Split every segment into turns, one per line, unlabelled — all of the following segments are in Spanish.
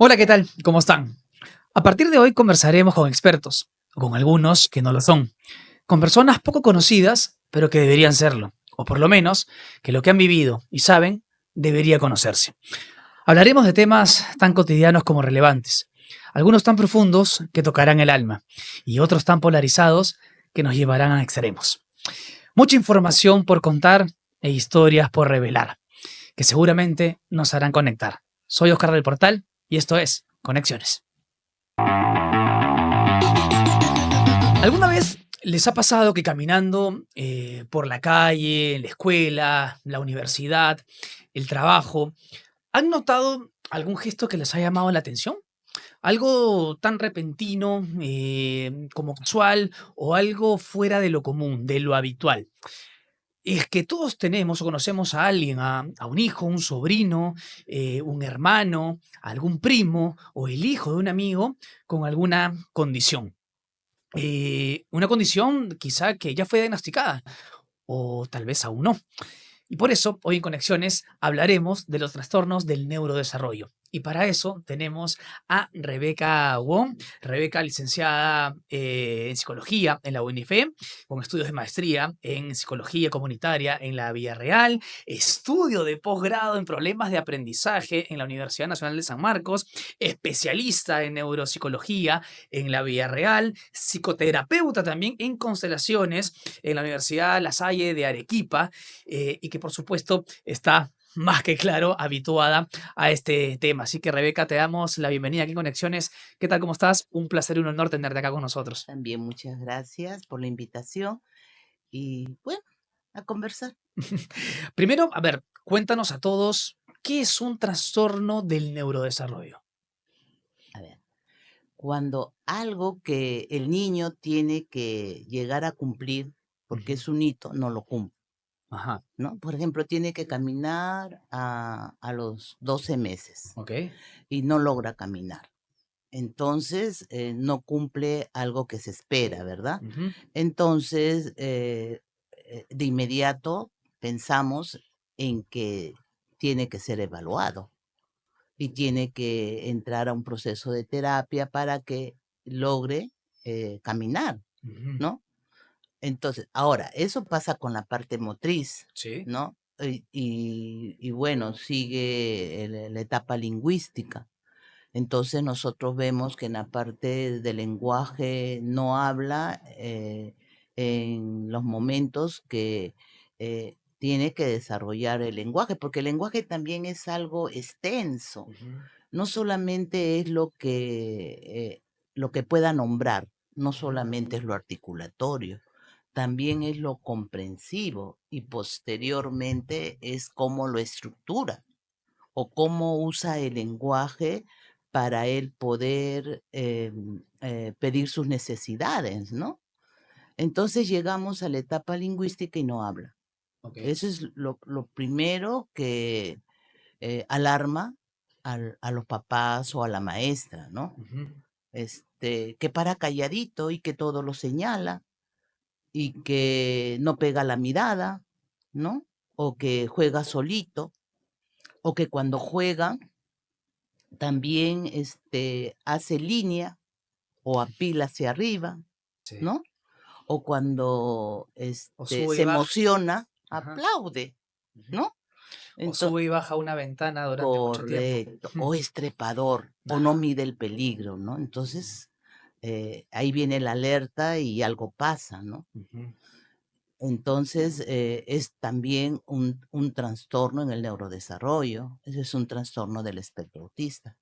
Hola, ¿qué tal? ¿Cómo están? A partir de hoy conversaremos con expertos, o con algunos que no lo son, con personas poco conocidas, pero que deberían serlo, o por lo menos que lo que han vivido y saben debería conocerse. Hablaremos de temas tan cotidianos como relevantes, algunos tan profundos que tocarán el alma, y otros tan polarizados que nos llevarán a extremos. Mucha información por contar e historias por revelar, que seguramente nos harán conectar. Soy Oscar del Portal y esto es Conexiones. ¿Alguna vez les ha pasado que caminando por la calle, en la escuela, la universidad, el trabajo, han notado algún gesto que les ha llamado la atención? Algo tan repentino como casual o algo fuera de lo común, de lo habitual. Es que todos tenemos o conocemos a alguien, a un hijo, un sobrino, un hermano, algún primo o el hijo de un amigo con alguna condición. Una condición quizá que ya fue diagnosticada o tal vez aún no. Y por eso, hoy en Conexiones hablaremos de los trastornos del neurodesarrollo. Y para eso tenemos a Rebeca Wong. Rebeca, licenciada en psicología en la UNIFE, con estudios de maestría en psicología comunitaria en la Villarreal, estudio de posgrado en problemas de aprendizaje en la Universidad Nacional de San Marcos, especialista en neuropsicología en la Villarreal, psicoterapeuta también en constelaciones en la Universidad La Salle de Arequipa, y que por supuesto está más que claro habituada a este tema. Así que Rebeca, te damos la bienvenida aquí en Conexiones. ¿Qué tal? ¿Cómo estás? Un placer y un honor tenerte acá con nosotros.
También muchas gracias por la invitación y bueno, a conversar.
Primero, a ver, cuéntanos a todos, ¿qué es un trastorno del neurodesarrollo?
A ver, cuando algo que el niño tiene que llegar a cumplir, porque
Ujú.
es un hito, no lo cumple,
Ajá,
¿no? Por ejemplo, tiene que caminar a los 12 meses
ok.
y no logra caminar. Entonces, no cumple algo que se espera, ¿verdad?
Ujú,
Entonces, de inmediato pensamos en que tiene que ser evaluado y tiene que entrar a un proceso de terapia para que logre caminar,
ujú.
¿no? Entonces, ahora, eso pasa con la parte motriz,
Sí.
¿no? Y bueno, sigue la etapa lingüística. Entonces nosotros vemos que en la parte del lenguaje no habla en los momentos que tiene que desarrollar el lenguaje, porque el lenguaje también es algo extenso,
Ujú,
no solamente es lo que pueda nombrar, no
ujú,
solamente es lo articulatorio, también es lo comprensivo y posteriormente es cómo lo estructura o cómo usa el lenguaje para él poder pedir sus necesidades, ¿no? Entonces llegamos a la etapa lingüística y no habla.
ok.
Eso es lo primero que alarma a los papás o a la maestra, ¿no?
Ujú,
Que para calladito y que todo lo señala y que no pega la mirada, ¿no? O que juega solito, o que cuando juega también hace línea o apila hacia arriba,
sí.
¿no? O cuando
O sube y
se
baja.
emociona,
Ajá,
aplaude,
ujú.
¿no?
O
Entonces,
sube y baja una ventana durante mucho tiempo.
correcto, o es trepador, o no
Ajá.
mide el peligro, ¿no?
Ujú,
Entonces, ahí viene la alerta y algo pasa, ¿no?
ujú.
Entonces, es también un trastorno en el neurodesarrollo, ese es un trastorno del espectro autista.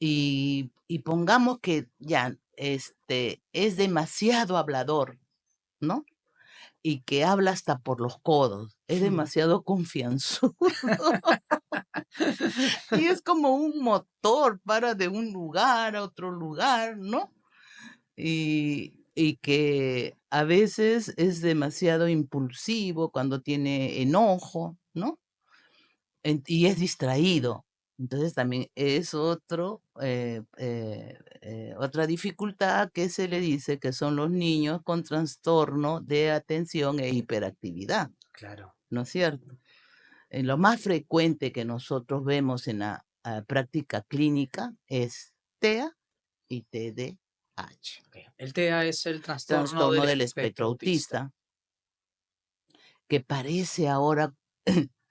Y pongamos que ya es demasiado hablador, ¿no? Y que habla hasta por los codos, es demasiado confianzudo y es como un motor, para de un lugar a otro lugar, ¿no? Y que a veces es demasiado impulsivo cuando tiene enojo, ¿no? Y es distraído. Entonces también es otra dificultad que se le dice que son los niños con trastorno de atención e hiperactividad,
Claro.
¿no es cierto? Lo más frecuente que nosotros vemos práctica clínica es TEA y TDAH,
Ok. El TEA es el trastorno
trastorno
del
del
espectro
espectro
autista.
autista, que parece ahora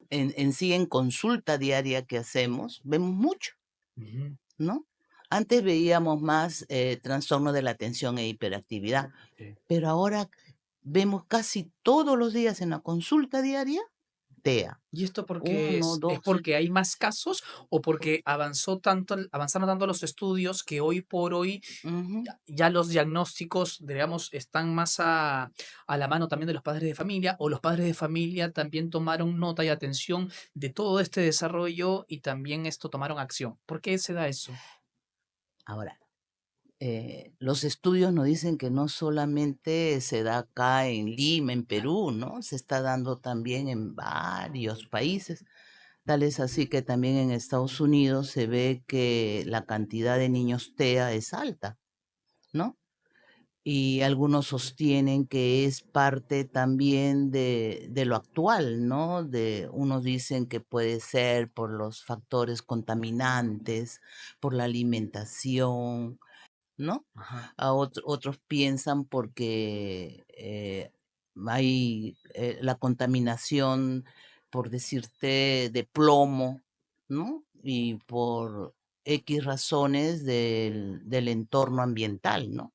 en sí en consulta diaria que hacemos, vemos mucho,
Ujú.
¿no? Antes veíamos más trastorno de la atención e hiperactividad,
Sí.
pero ahora vemos casi todos los días en la consulta diaria TEA.
¿Y esto porque
Uno,
es
dos,
porque hay más casos o porque avanzaron tanto los estudios que hoy por hoy
ujú.
ya los diagnósticos, digamos, están más a la mano también de los padres de familia, o los padres de familia también tomaron nota y atención de todo este desarrollo y también esto tomaron acción? ¿Por qué se da eso?
Ahora, los estudios nos dicen que no solamente se da acá en Lima, en Perú, ¿no? Se está dando también en varios países. Tal es así que también en Estados Unidos se ve que la cantidad de niños TEA es alta, ¿no? Y algunos sostienen que es parte también de lo actual, ¿no? Unos dicen que puede ser por los factores contaminantes, por la alimentación, ¿no?
Ajá.
Otros piensan porque hay la contaminación, por decirte, de plomo, ¿no? Y por X razones del entorno ambiental, ¿no?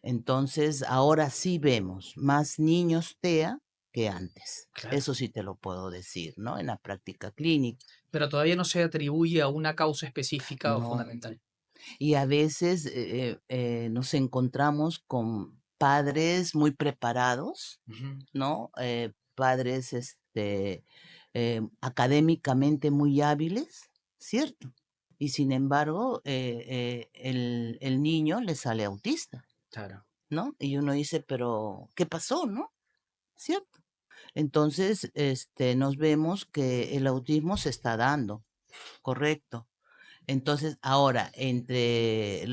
Entonces, ahora sí vemos más niños TEA que antes.
Claro.
Eso sí te lo puedo decir, ¿no? En la práctica clínica.
Pero todavía no se atribuye a una causa específica o
No.
fundamental.
Y a veces nos encontramos con padres muy preparados,
Ujú.
¿no? Padres académicamente muy hábiles, ¿cierto? Y sin embargo, el niño le sale autista,
Claro.
¿no? Y uno dice, pero ¿qué pasó, no? ¿Cierto? Entonces, nos vemos que el autismo se está dando, correcto. Entonces, ahora, entre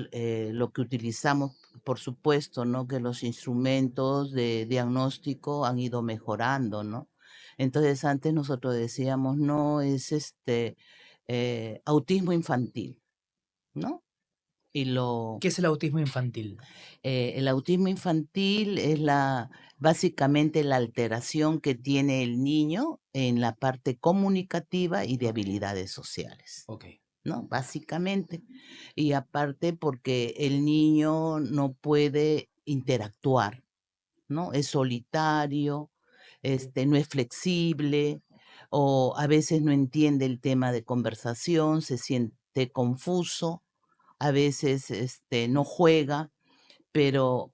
lo que utilizamos, por supuesto, ¿no? Que los instrumentos de diagnóstico han ido mejorando, ¿no? Entonces, antes nosotros decíamos, no, es autismo infantil, ¿no? Y
¿Qué es el autismo infantil?
el autismo infantil es básicamente la alteración que tiene el niño en la parte comunicativa y de habilidades sociales.
Ok.
¿No? Básicamente. Y aparte porque el niño no puede interactuar, ¿no? Es solitario, no es flexible, o a veces no entiende el tema de conversación, se siente confuso, a veces no juega, pero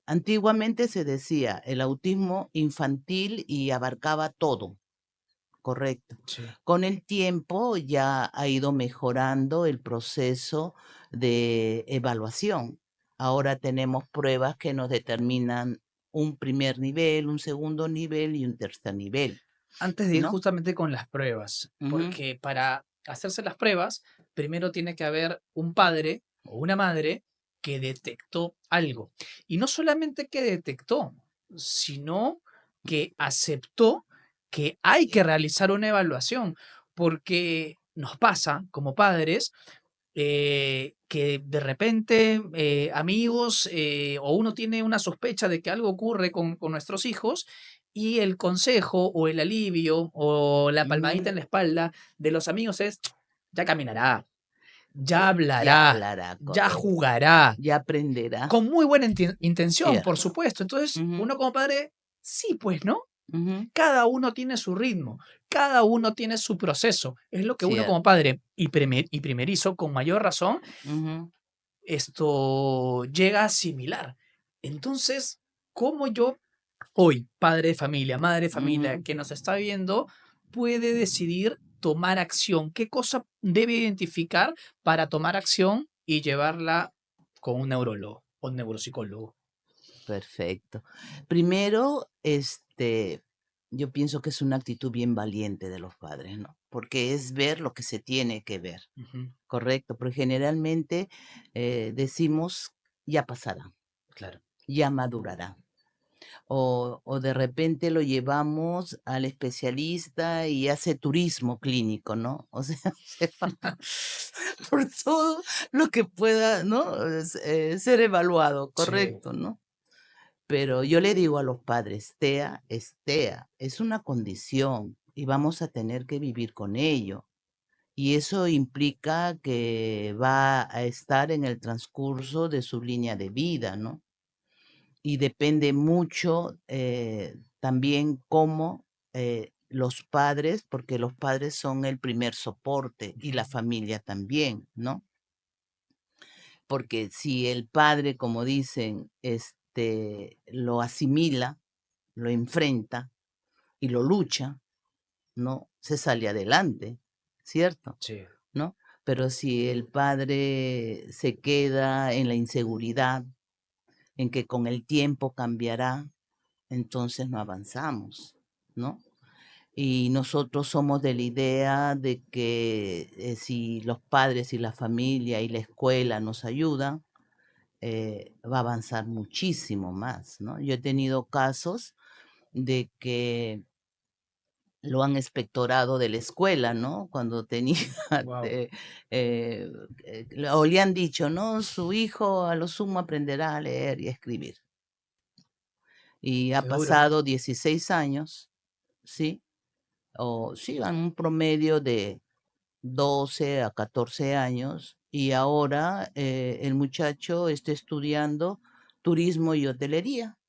antiguamente se decía el autismo infantil y abarcaba todo. Correcto.
Sí.
Con el tiempo ya ha ido mejorando el proceso de evaluación. Ahora tenemos pruebas que nos determinan un primer nivel, un segundo nivel y un tercer nivel,
Antes de ir
¿no?
justamente con las pruebas,
Ujú.
porque para hacerse las pruebas, primero tiene que haber un padre o una madre que detectó algo. Y no solamente que detectó, sino que aceptó que hay que realizar una evaluación, porque nos pasa como padres que de repente amigos o uno tiene una sospecha de que algo ocurre con nuestros hijos y el consejo o el alivio o la palmadita
Ujú.
en la espalda de los amigos es, ya caminará, ya
Ya
hablará,
hablará,
ya
correcto.
jugará,
Ya aprenderá.
con muy buena intención, por
Cierto.
supuesto. Entonces,
Ujú,
uno como padre, sí, pues, ¿no?
ujú.
Cada uno tiene su ritmo, cada uno tiene su proceso. Es lo que uno
Cierto.
como padre y primerizo, con mayor razón,
Ujú,
esto llega a asimilar. Entonces, ¿cómo yo, hoy, padre de familia, madre de familia,
ujú.
que nos está viendo, puede decidir tomar acción? ¿Qué cosa debe identificar para tomar acción y llevarla con un neurólogo o un neuropsicólogo?
Perfecto. Primero, yo pienso que es una actitud bien valiente de los padres, ¿no? Porque es ver lo que se tiene que ver,
Ujú.
correcto. Porque generalmente decimos, ya pasará,
Claro.
ya madurará. O de repente lo llevamos al especialista y hace turismo clínico, ¿no? O sea, se va por todo lo que pueda, ¿no? Ser evaluado,
Sí,
correcto, ¿no? Pero yo le digo a los padres, TEA es TEA, es una condición y vamos a tener que vivir con ello. Y eso implica que va a estar en el transcurso de su línea de vida, ¿no? Y depende mucho también cómo los padres, porque los padres son el primer soporte y la
ujú,
familia también, ¿no? Porque si el padre, como dicen, lo asimila, lo enfrenta y lo lucha, ¿no? Se sale adelante, ¿cierto?
sí,
¿No? Pero si el padre se queda en la inseguridad, en que con el tiempo cambiará, entonces no avanzamos, ¿no? Y nosotros somos de la idea de que si los padres y la familia y la escuela nos ayudan, va a avanzar muchísimo más, ¿no? Yo he tenido casos de que lo han expectorado de la escuela, ¿no? Cuando tenía,
wow,
eh, eh, o le han dicho, ¿no? Su hijo a lo sumo aprenderá a leer y a escribir. Y ha
qué duro.
pasado 16 años, ¿sí? O sí, en un promedio de 12 a 14 años, y ahora el muchacho está estudiando turismo y hotelería,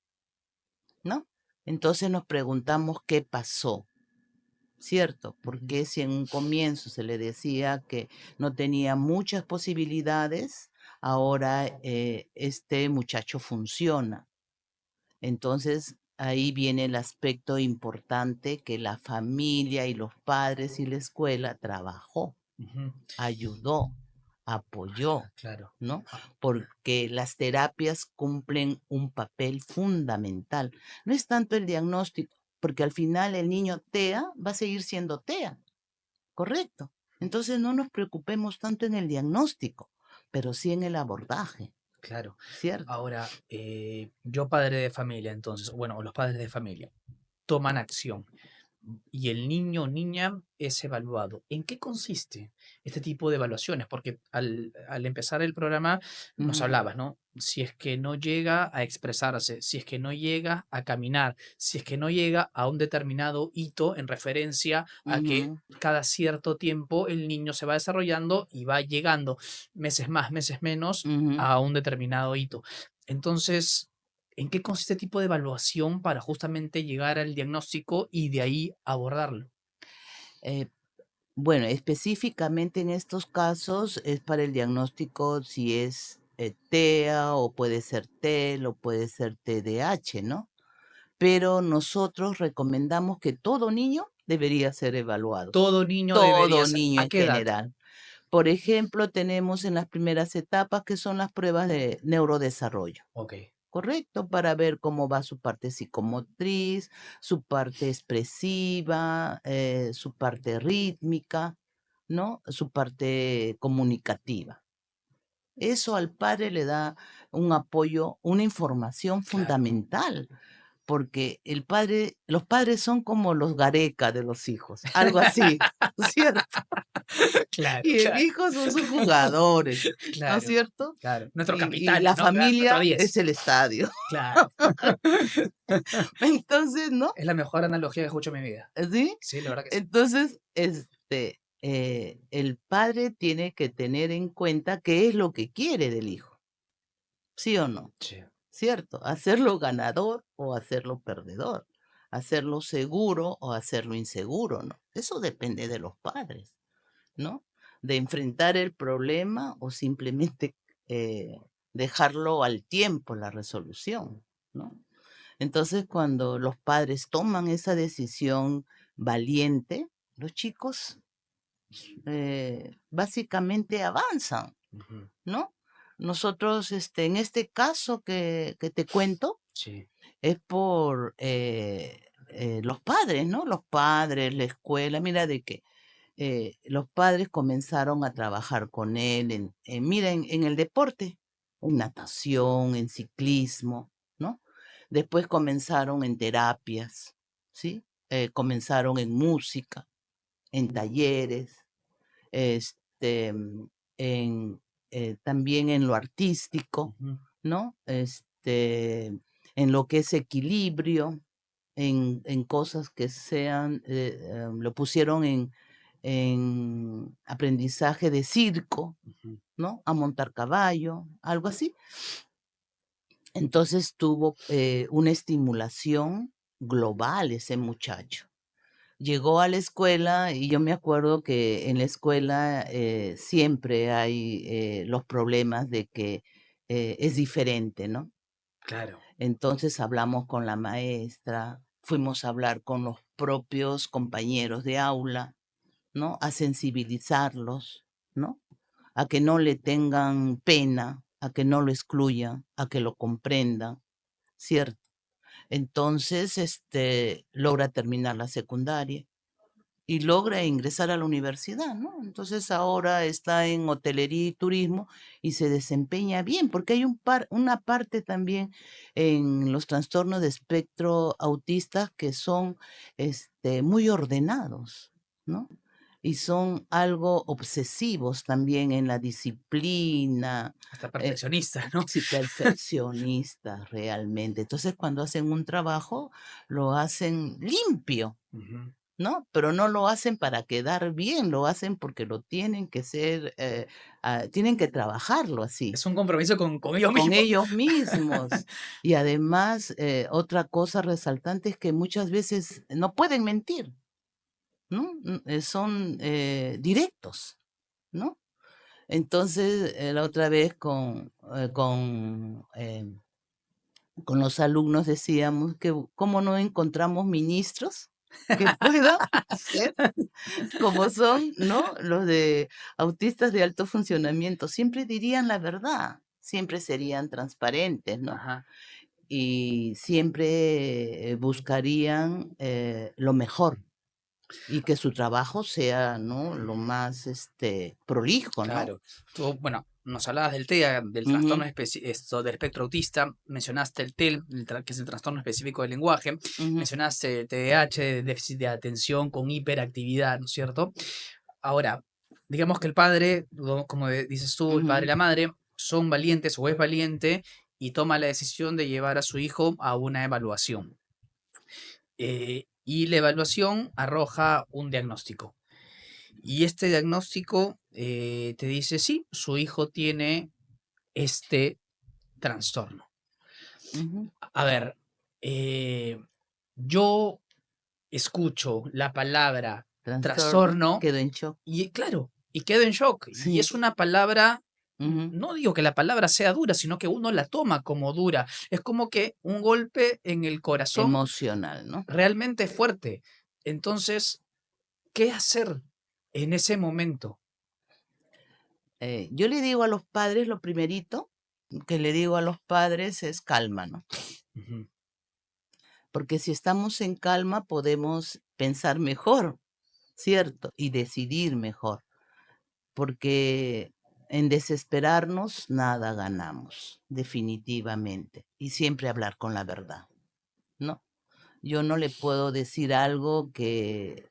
¿no? Entonces nos preguntamos qué pasó. ¿Cierto?
Ujú,
Porque si en un comienzo se le decía que no tenía muchas posibilidades, ahora este muchacho funciona. Entonces, ahí viene el aspecto importante que la familia y los padres y la escuela trabajó,
ujú,
ayudó, apoyó,
claro.
¿no?
Ah,
Porque las terapias cumplen un papel fundamental. No es tanto el diagnóstico, porque al final el niño TEA va a seguir siendo TEA, correcto. Entonces no nos preocupemos tanto en el diagnóstico, pero sí en el abordaje,
claro.
¿cierto?
Ahora, yo padre de familia, entonces, bueno, o los padres de familia toman acción y el niño o niña es evaluado. ¿En qué consiste este tipo de evaluaciones? Porque al empezar el programa nos
Ujú,
hablabas, ¿no? Si es que no llega a expresarse, si es que no llega a caminar, si es que no llega a un determinado hito en referencia a que
ujú,
cada cierto tiempo el niño se va desarrollando y va llegando meses más, meses menos
ujú.
a un determinado hito. Entonces, ¿en qué consiste este tipo de evaluación para justamente llegar al diagnóstico y de ahí abordarlo?
Eh, bueno, específicamente en estos casos es para el diagnóstico si es TEA o puede ser TEL o puede ser TDAH, ¿no? Pero nosotros recomendamos que todo niño debería ser evaluado,
Todo niño debería
todo
ser.
niño
¿A
en
qué edad?
general. Por ejemplo, tenemos en las primeras etapas que son las pruebas de neurodesarrollo.
Ok.
Correcto, para ver cómo va su parte psicomotriz, su parte expresiva, su parte rítmica, ¿no? Su parte comunicativa. Eso al padre le da un apoyo, una información
Claro,
fundamental, porque los padres son como los Gareca de los hijos, algo así, ¿cierto?
claro,
Y el
claro,
hijo son sus jugadores, ¿no es
claro,
cierto?
claro. Nuestro
Y
capitán,
la
¿no? Claro, nuestro
familia
10.
es el estadio.
Claro.
Entonces, ¿no?
Es la mejor analogía que escucho en mi vida.
¿Sí?
Sí, la verdad que sí.
Entonces, el padre tiene que tener en cuenta qué es lo que quiere del hijo, ¿sí o no?
Sí.
¿Cierto? Hacerlo ganador o hacerlo perdedor, hacerlo seguro o hacerlo inseguro, ¿no? Eso depende de los padres, ¿no? De enfrentar el problema o simplemente eh, dejarlo al tiempo la resolución, ¿no? Entonces, cuando los padres toman esa decisión valiente, los chicos básicamente avanzan,
Ujú,
¿no? Nosotros, en este caso que te cuento,
sí.
es por los padres, ¿no? Los padres, la escuela, mira de que los padres comenzaron a trabajar con él mira, en el deporte, en natación, en ciclismo, ¿no? Después comenzaron en terapias, ¿sí? Comenzaron en música, en talleres, este, en, también en lo artístico,
Ujú.
¿no? En lo que es equilibrio, en cosas que sean, lo pusieron en aprendizaje de circo,
Ujú.
¿no? A montar caballo, algo así. Entonces tuvo una estimulación global ese muchacho. Llegó a la escuela y yo me acuerdo que en la escuela siempre hay los problemas de que es diferente, ¿no?
Claro.
Entonces hablamos con la maestra, fuimos a hablar con los propios compañeros de aula, ¿no? A sensibilizarlos, ¿no? A que no le tengan pena, a que no lo excluyan, a que lo comprendan, ¿cierto? Entonces, logra terminar la secundaria y logra ingresar a la universidad, ¿no? Entonces ahora está en hotelería y turismo y se desempeña bien, porque hay una parte también en los trastornos de espectro autista que son muy ordenados, ¿no? Y son algo obsesivos también en la disciplina,
Hasta
eh,
perfeccionista, ¿no?
sí, perfeccionistas realmente. Entonces cuando hacen un trabajo, lo hacen limpio,
Ujú.
¿no? Pero no lo hacen para quedar bien, lo hacen porque lo tienen que ser, tienen que trabajarlo así,
Es un compromiso con ellos
con
mismos.
ellos mismos. Y además, otra cosa resaltante es que muchas veces no pueden mentir, ¿no? Son directos, ¿no? Entonces, la otra vez con los alumnos decíamos que cómo no encontramos ministros que puedan ser como son, ¿no? Los de autistas de alto funcionamiento, siempre dirían la verdad, siempre serían transparentes, ¿no?
Ajá.
Y siempre buscarían lo mejor y que su trabajo sea, ¿no? Lo más prolijo, ¿no?
Claro. Tú, bueno, nos hablabas del TEA, del trastorno
Ujú,
esto del espectro autista, mencionaste el TEL, que es el trastorno específico del lenguaje,
ujú,
mencionaste el TDAH, déficit de atención con hiperactividad, ¿no es cierto? Ahora, digamos que el padre, como dices tú, el padre y
ujú,
la madre son valientes o es valiente y toma la decisión de llevar a su hijo a una evaluación. Y la evaluación arroja un diagnóstico. Y este diagnóstico te dice, sí, su hijo tiene este trastorno.
ujú.
A ver, eh, yo escucho la palabra
Trastorno,
trastorno
quedó en shock.
y claro, y quedo en shock. Y
Sí.
es una palabra,
Ujú.
no digo que la palabra sea dura, sino que uno la toma como dura. Es como que un golpe en el corazón
Emocional, ¿no?
realmente fuerte. Entonces, ¿qué hacer en ese momento?
Yo le digo a los padres, lo primerito que le digo a los padres es calma, ¿no?
Ujú.
Porque si estamos en calma podemos pensar mejor, ¿cierto? Y decidir mejor, porque en desesperarnos nada ganamos, definitivamente. Y siempre hablar con la verdad, ¿no? Yo no le puedo decir algo que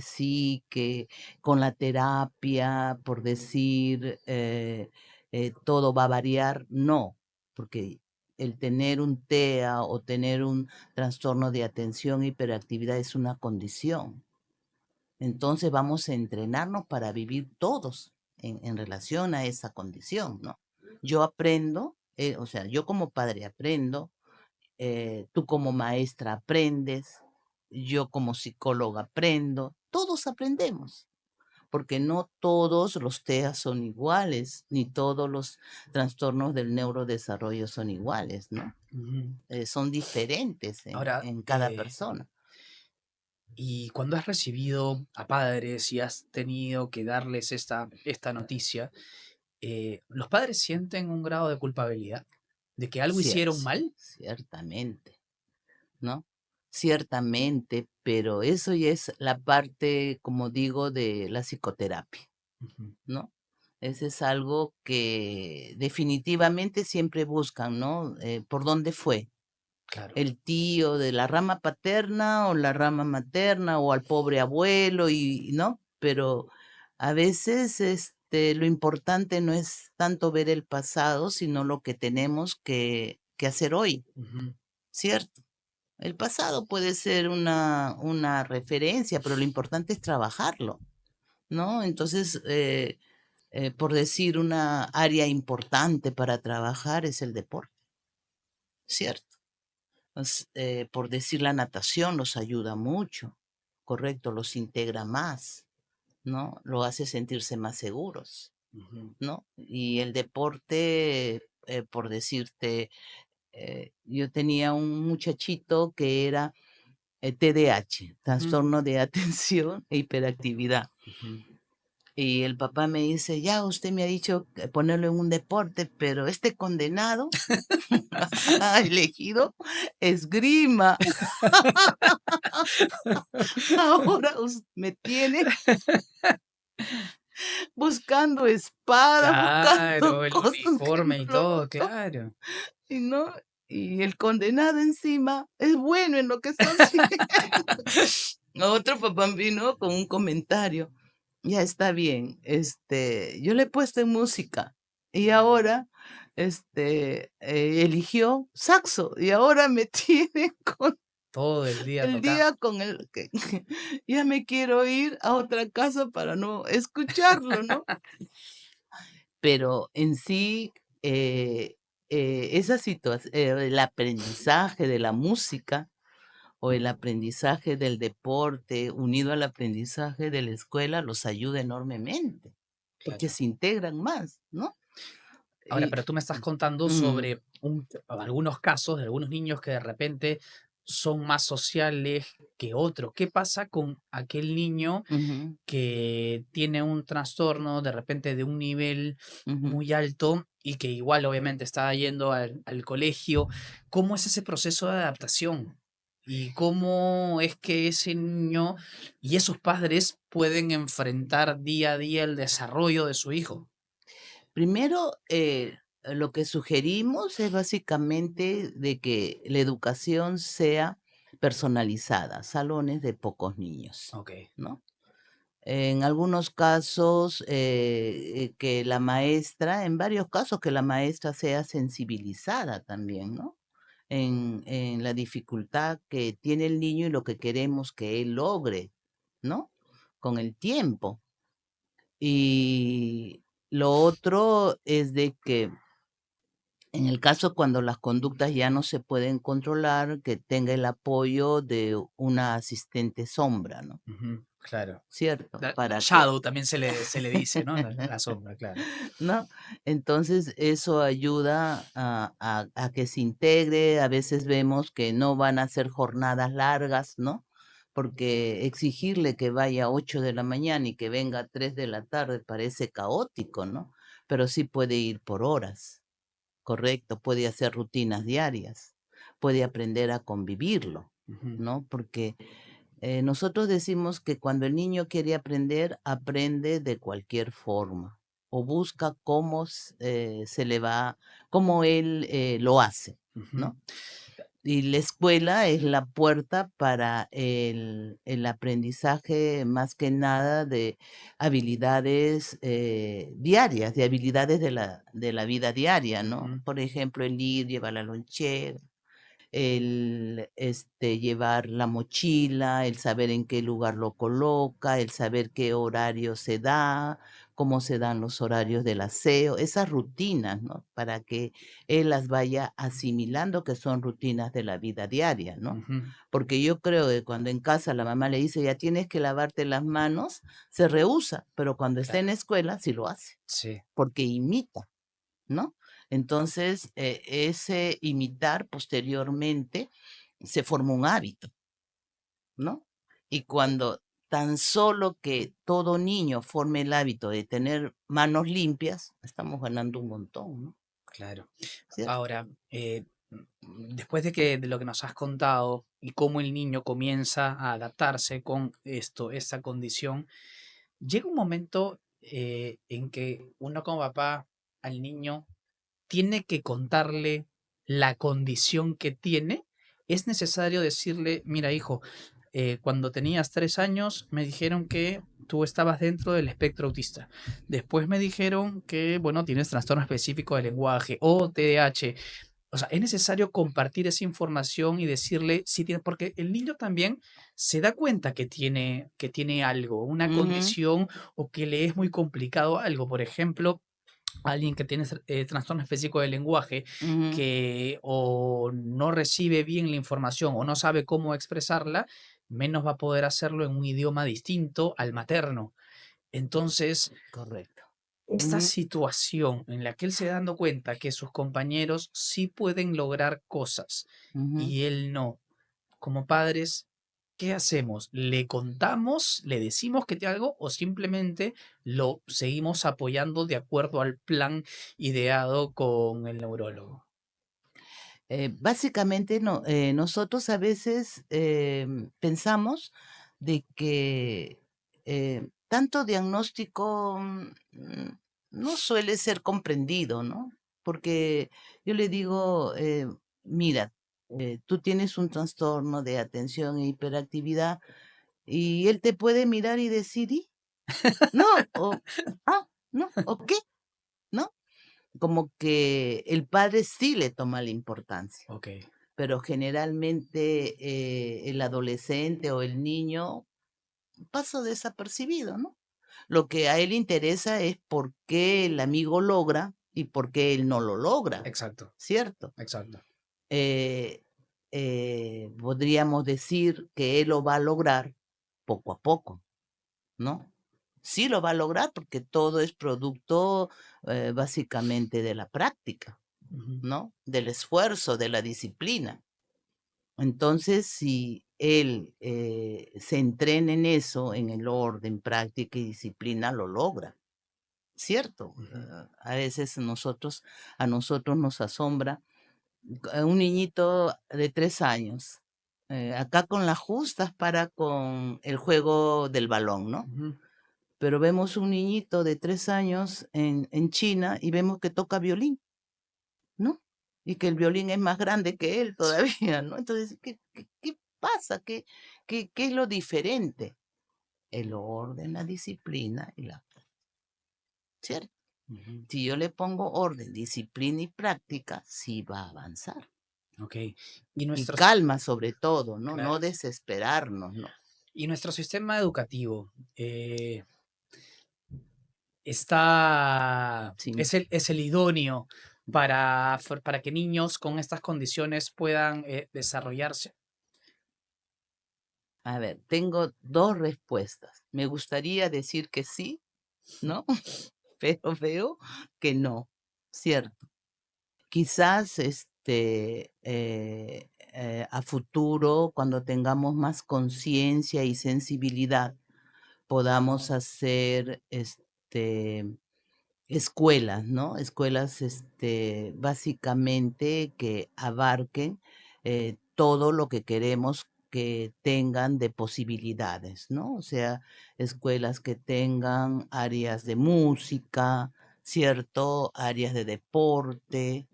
sí, que con la terapia, por decir, todo va a variar. No, porque el tener un TEA o tener un trastorno de atención, hiperactividad es una condición. Entonces vamos a entrenarnos para vivir todos en relación a esa condición, ¿no? Yo aprendo, o sea, yo como padre aprendo, tú como maestra aprendes, yo como psicóloga aprendo, todos aprendemos, porque no todos los TEA son iguales, ni todos los trastornos del neurodesarrollo son iguales, ¿no?
Ujú.
Son diferentes
Ahora,
en cada persona.
y cuando has recibido a padres y has tenido que darles esta noticia, ¿los padres sienten un grado de culpabilidad de que algo hicieron mal?
Ciertamente, ¿no? Ciertamente, pero eso ya es la parte, como digo, de la psicoterapia.
Ujú.
¿No? Ese es algo que definitivamente siempre buscan, ¿no? ¿Por dónde fue?
Claro.
el tío de la rama paterna o la rama materna o al pobre abuelo y ¿no? Pero a veces lo importante no es tanto ver el pasado, sino lo que tenemos que hacer hoy,
Ujú.
¿cierto? El pasado puede ser una referencia, pero lo importante es trabajarlo, ¿no? Entonces, por decir una área importante para trabajar es el deporte, ¿cierto? Por decir la natación los ayuda mucho, correcto, los integra más, ¿no? Lo hace sentirse más seguros,
Ujú.
¿no? Y el deporte, por decirte, yo tenía un muchachito que era TDAH,
Ujú.
trastorno de atención e hiperactividad.
Ujú.
Y el papá me dice, ya usted me ha dicho ponerlo en un deporte, pero este condenado ha elegido esgrima. Ahora me tiene buscando espadas, buscando
Claro, el
cosas que no
uniforme y
lo
todo,
uso,
claro.
y no, y el condenado encima es bueno en lo que está haciendo. Otro papá vino con un comentario. Ya está bien, yo le he puesto en música y ahora, eligió saxo y ahora me tiene con
Todo el día
el
tocando.
día con el que ya me quiero ir a otra casa para no escucharlo, ¿no? Pero en sí, esa situación, el aprendizaje de la música o el aprendizaje del deporte unido al aprendizaje de la escuela los ayuda enormemente, porque
Claro.
se integran más, ¿no?
Ahora,
Y,
pero tú me estás contando
mm,
sobre algunos casos de algunos niños que de repente son más sociales que otros. ¿Qué pasa con aquel niño
ujú,
que tiene un trastorno de repente de un nivel
ujú.
muy alto y que igual obviamente está yendo al colegio? ¿Cómo es ese proceso de adaptación? ¿Y cómo es que ese niño y esos padres pueden enfrentar día a día el desarrollo de su hijo?
Primero, lo que sugerimos es básicamente de que la educación sea personalizada, salones de pocos niños,
Ok.
¿no? En algunos casos, que la maestra, en varios casos que la maestra sea sensibilizada también, ¿no? En la dificultad que tiene el niño y lo que queremos que él logre, ¿no? Con el tiempo. Y lo otro es de que en el caso cuando las conductas ya no se pueden controlar, que tenga el apoyo de una asistente sombra, ¿no?
Ujú, claro.
¿Cierto?
La
Para que
shadow también se le dice, ¿no? La sombra, claro.
¿no? Entonces, eso ayuda a que se integre. A veces vemos que no van a ser jornadas largas, ¿no? Porque exigirle que vaya a 8 de la mañana y que venga a 3 de la tarde parece caótico, ¿no? Pero sí puede ir por horas, correcto, puede hacer rutinas diarias, puede aprender a convivirlo,
Ujú,
¿no? Porque nosotros decimos que cuando el niño quiere aprender, aprende de cualquier forma o busca cómo se le va, cómo él lo hace,
ujú.
¿no? Y la escuela es la puerta para el aprendizaje más que nada de habilidades diarias, de habilidades de la vida diaria, ¿no?
Ujú,
Por ejemplo, el ir, llevar la lonchera, el llevar la mochila, el saber en qué lugar lo coloca, el saber qué horario se da, cómo se dan los horarios del aseo, esas rutinas, ¿no? Para que él las vaya asimilando, que son rutinas de la vida diaria, ¿no?
ujú.
Porque yo creo que cuando en casa la mamá le dice, ya tienes que lavarte las manos, se rehúsa, pero cuando está en
Claro,
la escuela sí lo hace,
sí.
porque imita. ¿No? Entonces, ese imitar posteriormente se forma un hábito, ¿no? Y cuando tan solo que todo niño forme el hábito de tener manos limpias, estamos ganando un montón, ¿no?
Claro.
¿Cierto?
Ahora, después de lo que nos has contado y cómo el niño comienza a adaptarse con esto, esta condición, llega un momento en que uno como papá al niño tiene que contarle la condición que tiene es necesario decirle, mira hijo, cuando tenías 3 años me dijeron que tú estabas dentro del espectro autista. Después me dijeron que, bueno, tienes trastorno específico de lenguaje o TDAH. O sea, es necesario compartir esa información y decirle si tiene, porque el niño también se da cuenta que tiene algo, una
Ujú,
condición o que le es muy complicado algo. Por ejemplo, alguien que tiene trastorno específico del lenguaje,
ujú,
que o no recibe bien la información o no sabe cómo expresarla, menos va a poder hacerlo en un idioma distinto al materno. Entonces,
correcto.
esta
Ujú,
situación en la que él se da dando cuenta que sus compañeros sí pueden lograr cosas
ujú.
y él no, como padres, ¿qué hacemos? ¿Le contamos, le decimos que tiene algo o simplemente lo seguimos apoyando de acuerdo al plan ideado con el neurólogo?
Básicamente, nosotros a veces pensamos de que tanto diagnóstico no suele ser comprendido, ¿no? Porque yo le digo, mira, tú tienes un trastorno de atención e hiperactividad y él te puede mirar y decir, "¿Y? No, o, no, ¿o qué? ¿No? Como que el padre sí le toma la importancia,
Ok,
pero generalmente el adolescente o el niño pasa desapercibido, ¿no? Lo que a él interesa es por qué el amigo logra y por qué él no lo logra,
exacto,
¿cierto?
exacto.
Eh, podríamos decir que él lo va a lograr poco a poco, ¿no? Sí lo va a lograr porque todo es producto básicamente de la práctica,
Ujú,
¿no? Del esfuerzo, de la disciplina. Entonces, si él se entrena en eso, en el orden, práctica y disciplina, lo logra, ¿cierto?
ujú.
A nosotros nos asombra un niñito de 3 años, acá con las justas para con el juego del balón, ¿no?
Ujú.
Pero vemos un niñito de 3 años en China y vemos que toca violín, ¿no? Y que el violín es más grande que él
Sí.
todavía, ¿no? Entonces, ¿qué pasa? ¿Qué es lo diferente? El orden, la disciplina y la, ¿cierto?
Ujú.
Si yo le pongo orden, disciplina y práctica, sí va a avanzar.
Ok. Y
Y
nuestros,
calma sobre todo, ¿no? No
claro.
desesperarnos, ¿no?
Y nuestro sistema educativo está,
Sí.
es el idóneo para que niños con estas condiciones puedan desarrollarse.
A ver, tengo dos respuestas. Me gustaría decir que sí, ¿no? Pero veo que no, ¿cierto? Quizás a futuro, cuando tengamos más conciencia y sensibilidad, podamos hacer escuelas, ¿no? Escuelas básicamente que abarquen todo lo que queremos que tengan de posibilidades, ¿no? O sea, escuelas que tengan áreas de música, ¿cierto? Áreas de deporte,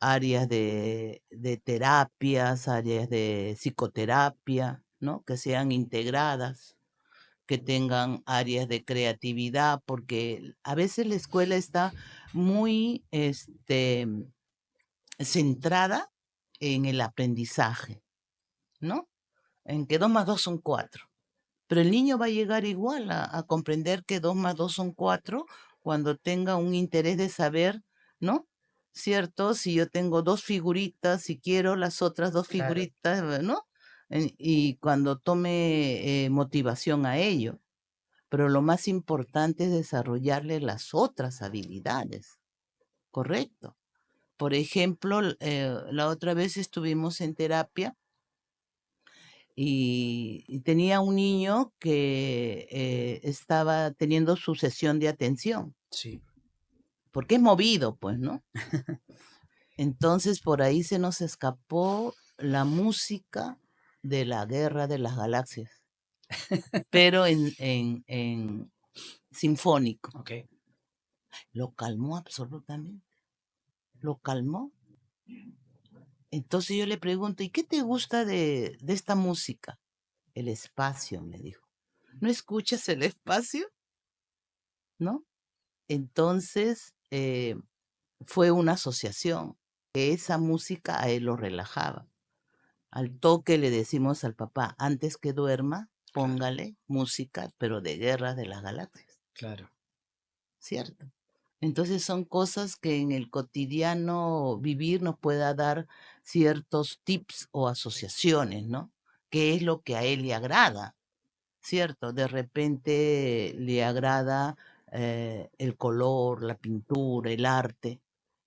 áreas de terapias, áreas de psicoterapia, ¿no? Que sean integradas, que tengan áreas de creatividad, porque a veces la escuela está muy centrada en el aprendizaje, ¿no? En que 2 más 2 son 4. Pero el niño va a llegar igual a comprender que 2 más 2 son 4 cuando tenga un interés de saber, ¿no? ¿Cierto? Si yo tengo dos figuritas, si quiero las otras dos
Claro.
figuritas, ¿no? Y cuando tome motivación a ello. Pero lo más importante es desarrollarle las otras habilidades, ¿correcto? Por ejemplo, la otra vez estuvimos en terapia y tenía un niño que estaba teniendo su sesión de atención,
Sí.
porque es movido, pues, ¿no? Entonces por ahí se nos escapó la música de la Guerra de las Galaxias, pero en sinfónico.
Ok.
Lo calmó absolutamente, lo calmó. Entonces yo le pregunto, ¿y qué te gusta de esta música? El espacio, me dijo. ¿No escuchas el espacio? ¿No? Entonces fue una asociación, que esa música a él lo relajaba. Al toque le decimos al papá, antes que duerma,
Claro,
póngale música, pero de Guerra de las Galaxias,
claro.
¿cierto? Entonces son cosas que en el cotidiano vivir nos pueda dar ciertos tips o asociaciones, ¿no? ¿Qué es lo que a él le agrada? ¿Cierto? De repente le agrada el color, la pintura, el arte.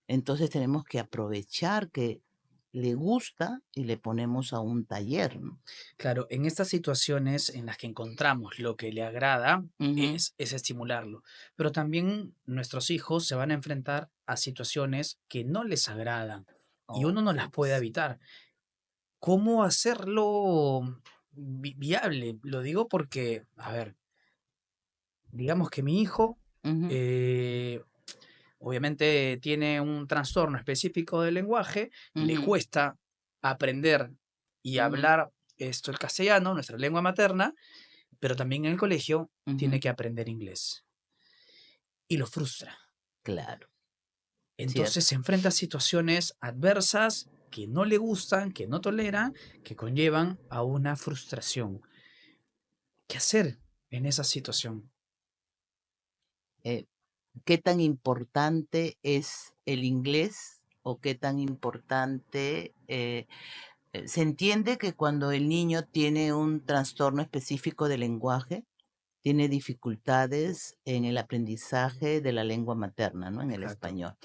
Entonces tenemos que aprovechar que le gusta y le ponemos a un taller, ¿no?
Claro, en estas situaciones en las que encontramos lo que le agrada
Ujú.
es estimularlo, pero también nuestros hijos se van a enfrentar a situaciones que no les agradan y uno no las
Ok,
puede
sí.
evitar. ¿Cómo hacerlo viable? Lo digo porque, a ver, digamos que mi hijo
Ujú,
eh, obviamente tiene un trastorno específico del lenguaje, le
ujú,
cuesta aprender y
ujú,
hablar esto el castellano, nuestra lengua materna, pero también en el colegio tiene
ujú.
que aprender inglés y lo frustra.
Claro,
Entonces
cierto.
se enfrenta a situaciones adversas que no le gustan, que no tolera, que conllevan a una frustración. ¿Qué hacer en esa situación?
Eh, ¿Qué tan importante es el inglés o qué tan importante se entiende que cuando el niño tiene un trastorno específico de lenguaje, tiene dificultades en el aprendizaje de la lengua materna, ¿no? En el
Exacto,
español.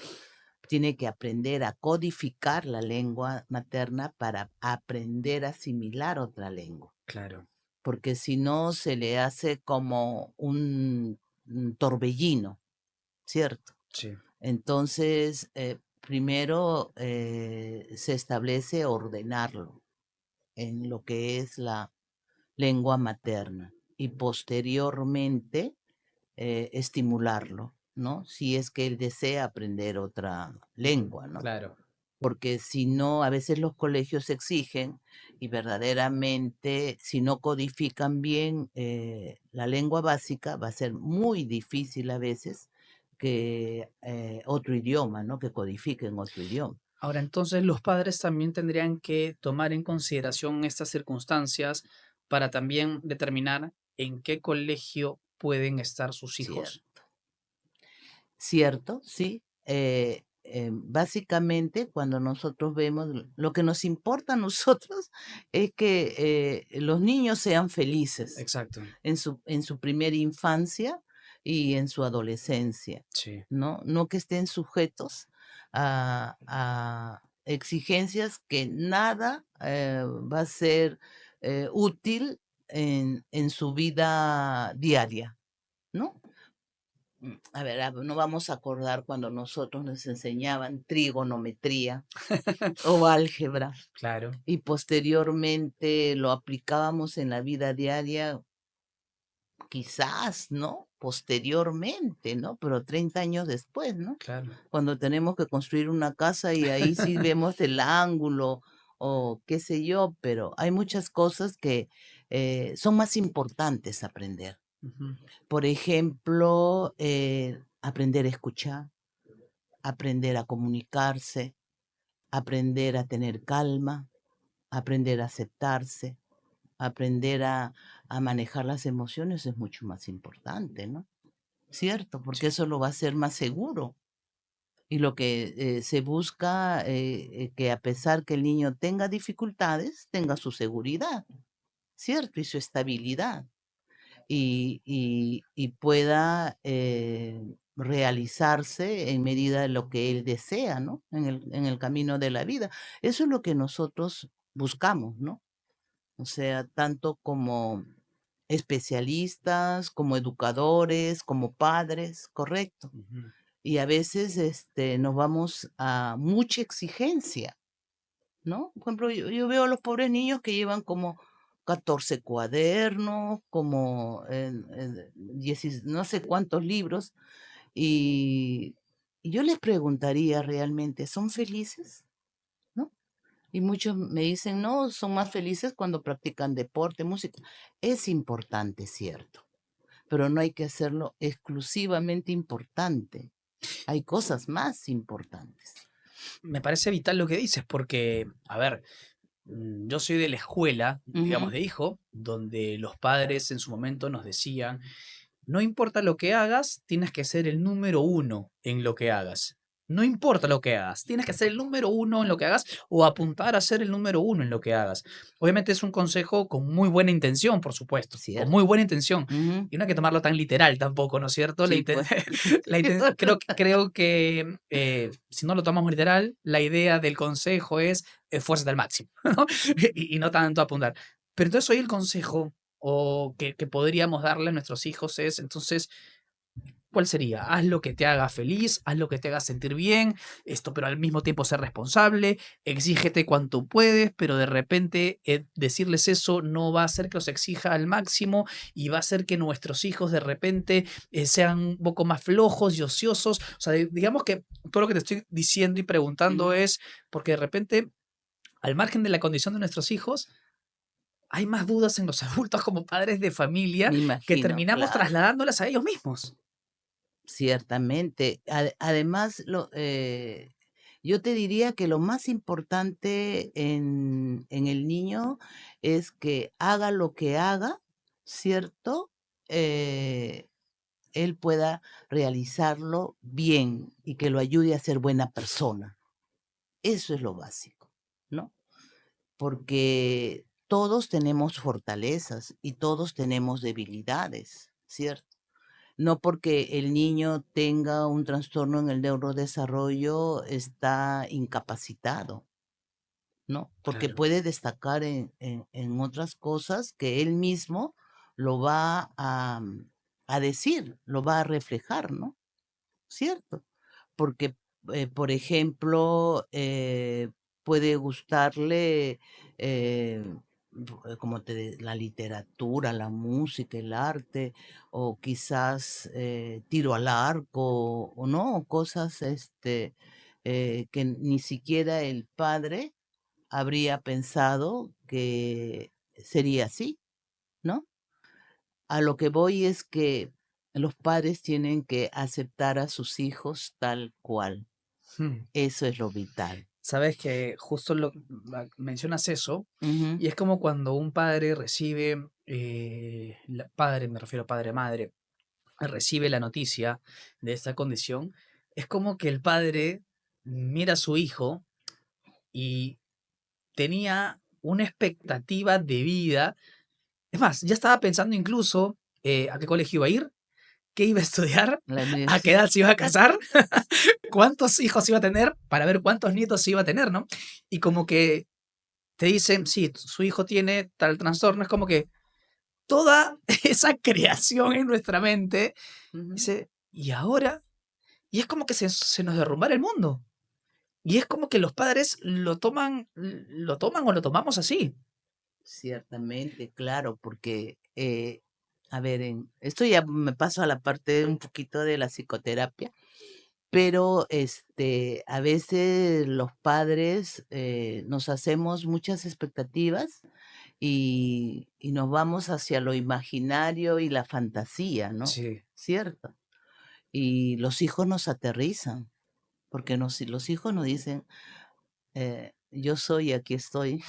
Tiene que aprender a codificar la lengua materna para aprender a asimilar otra lengua,
claro,
porque si no se le hace como un torbellino, ¿cierto?
sí,
Entonces, primero se establece ordenarlo en lo que es la lengua materna y posteriormente estimularlo, ¿no? Si es que él desea aprender otra lengua, ¿no?
claro.
Porque si no, a veces los colegios exigen y verdaderamente si no codifican bien la lengua básica, va a ser muy difícil a veces que otro idioma, ¿no? Que codifiquen otro idioma.
Ahora, entonces los padres también tendrían que tomar en consideración estas circunstancias para también determinar en qué colegio pueden estar sus hijos.
Cierto, cierto, sí. Básicamente, cuando nosotros vemos, lo que nos importa a nosotros es que los niños sean felices
Exacto,
en su primera infancia y en su adolescencia,
sí,
¿no? No que estén sujetos a exigencias que nada va a ser útil en su vida diaria, ¿no? A ver, no vamos a acordar cuando nosotros nos enseñaban trigonometría o álgebra
claro,
y posteriormente lo aplicábamos en la vida diaria, quizás, ¿no? Posteriormente, ¿no? Pero 30 años después, ¿no?
claro.
Cuando tenemos que construir una casa y ahí sí vemos el ángulo o qué sé yo, pero hay muchas cosas que son más importantes aprender.
Ujú,
Por ejemplo, aprender a escuchar, aprender a comunicarse, aprender a tener calma, aprender a aceptarse, aprender a manejar las emociones es mucho más importante, ¿no? ¿Cierto? Porque
sí,
eso lo va a hacer más seguro. Y lo que se busca, que a pesar que el niño tenga dificultades, tenga su seguridad, ¿cierto? Y su estabilidad. Y pueda realizarse en medida de lo que él desea, ¿no? En el camino de la vida. Eso es lo que nosotros buscamos, ¿no? O sea, tanto como especialistas, como educadores, como padres, correcto.
ujú,
Y a veces nos vamos a mucha exigencia, ¿no? Por ejemplo, yo veo a los pobres niños que llevan como 14 cuadernos, como no sé cuántos libros, y, y yo les preguntaría realmente, ¿son felices? ¿No? Y muchos me dicen, no, son más felices cuando practican deporte, música. Es importante, cierto, pero no hay que hacerlo exclusivamente importante. Hay cosas más importantes.
Me parece vital lo que dices, porque, a ver, yo soy de la escuela, digamos,
Ujú.
de hijo, donde los padres en su momento nos decían, no importa lo que hagas, tienes que ser el número uno en lo que hagas. No importa lo que hagas, tienes que ser el número uno en lo que hagas o apuntar a ser el número uno en lo que hagas. Obviamente es un consejo con muy buena intención, por supuesto, con muy
Cierto.
buena intención.
Ujú.
Y no hay que tomarlo tan literal tampoco, ¿no es cierto?
Sí, pues.
Creo que si no lo tomamos literal, la idea del consejo es esfuérzate al máximo, ¿no? Y no tanto apuntar. Pero entonces hoy el consejo o que podríamos darle a nuestros hijos es, entonces, ¿cuál sería? Haz lo que te haga feliz, haz lo que te haga sentir bien, esto, pero al mismo tiempo ser responsable, exígete cuanto puedes, pero de repente decirles eso no va a hacer que los exija al máximo y va a hacer que nuestros hijos de repente sean un poco más flojos y ociosos. O sea, digamos que todo lo que te estoy diciendo y preguntando
Ujú.
es porque de repente, al margen de la condición de nuestros hijos, hay más dudas en los adultos como padres de familia
Me
que
imagino,
terminamos
claro.
trasladándolas a ellos mismos.
Ciertamente. Además, yo te diría que lo más importante en el niño es que haga lo que haga, ¿cierto? Eh, él pueda realizarlo bien y que lo ayude a ser buena persona. Eso es lo básico, ¿no? Porque todos tenemos fortalezas y todos tenemos debilidades, ¿cierto? No porque el niño tenga un trastorno en el neurodesarrollo está incapacitado, ¿no? Porque
Claro.
puede destacar en otras cosas que él mismo lo va a decir, lo va a reflejar, ¿no? ¿Cierto? Porque, por ejemplo, puede gustarle, como la literatura, la música, el arte, o quizás tiro al arco, o no, cosas que ni siquiera el padre habría pensado que sería así, ¿no? A lo que voy es que los padres tienen que aceptar a sus hijos tal cual.
Hmm.
Eso es lo vital.
Sabes que justo mencionas eso,
Ujú.
y es como cuando un padre recibe, padre, me refiero a padre madre, recibe la noticia de esta condición, es como que el padre mira a su hijo y tenía una expectativa de vida. Es más, ya estaba pensando incluso a qué colegio iba a ir, qué iba a estudiar,
La
a qué
universidad.
edad se iba a casar, cuántos hijos iba a tener para ver cuántos nietos iba a tener, ¿no? Y como que te dicen, sí, su hijo tiene tal trastorno, es como que toda esa creación en nuestra mente
Ujú.
dice, ¿y ahora? Y es como que se nos derrumbara el mundo. Y es como que los padres lo toman o lo tomamos así.
Ciertamente, claro, porque, a ver, esto ya me paso a la parte un poquito de la psicoterapia, pero a veces los padres nos hacemos muchas expectativas y nos vamos hacia lo imaginario y la fantasía, ¿no?
Sí.
¿Cierto? Y los hijos nos aterrizan, porque los hijos nos dicen, yo soy, aquí estoy.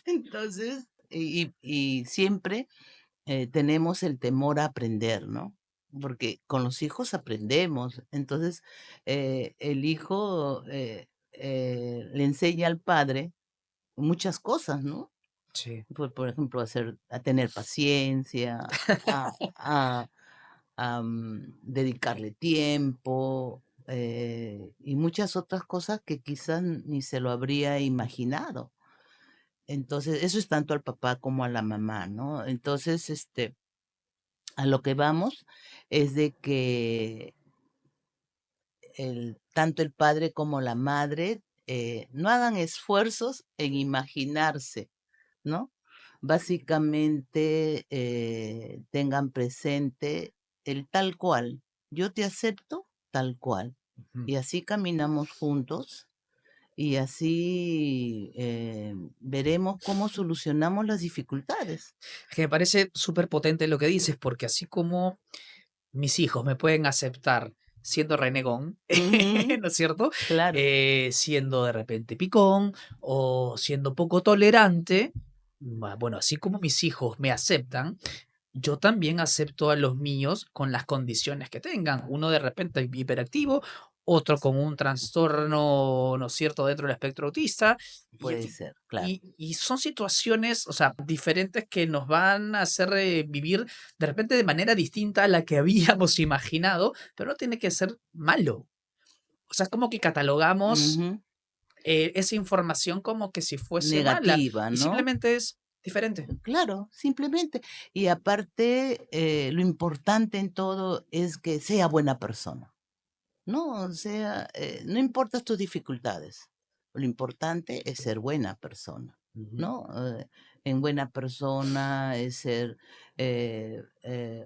Entonces, y siempre tenemos el temor a aprender, ¿no? Porque con los hijos aprendemos. Entonces, el hijo le enseña al padre muchas cosas, ¿no?
Sí.
Por ejemplo, a tener paciencia, a, dedicarle tiempo y muchas otras cosas que quizás ni se lo habría imaginado. Entonces, eso es tanto al papá como a la mamá, ¿no? Entonces, a lo que vamos es de que tanto el padre como la madre no hagan esfuerzos en imaginarse, ¿no? Básicamente tengan presente el tal cual. Yo te acepto tal cual.
Ujú.
Y así caminamos juntos y así veremos cómo solucionamos las dificultades.
Que me parece súper potente lo que dices, porque así como mis hijos me pueden aceptar siendo renegón,
Ujú,
¿no es cierto?
claro.
Siendo de repente picón o siendo poco tolerante, bueno, así como mis hijos me aceptan, yo también acepto a los míos con las condiciones que tengan. Uno de repente hiperactivo, otro con un trastorno, ¿no es cierto?, dentro del espectro autista. Y,
Puede ser, claro.
y son situaciones, o sea, diferentes que nos van a hacer vivir de repente de manera distinta a la que habíamos imaginado, pero no tiene que ser malo. O sea, es como que catalogamos
Ujú.
esa información como que si fuese mala
Negativa,
y
¿no?
simplemente es diferente.
Claro, simplemente. Y aparte, lo importante en todo es que sea buena persona, ¿no? O sea, no importa tus dificultades, lo importante es ser buena persona,
Ujú.
¿no? En buena persona es ser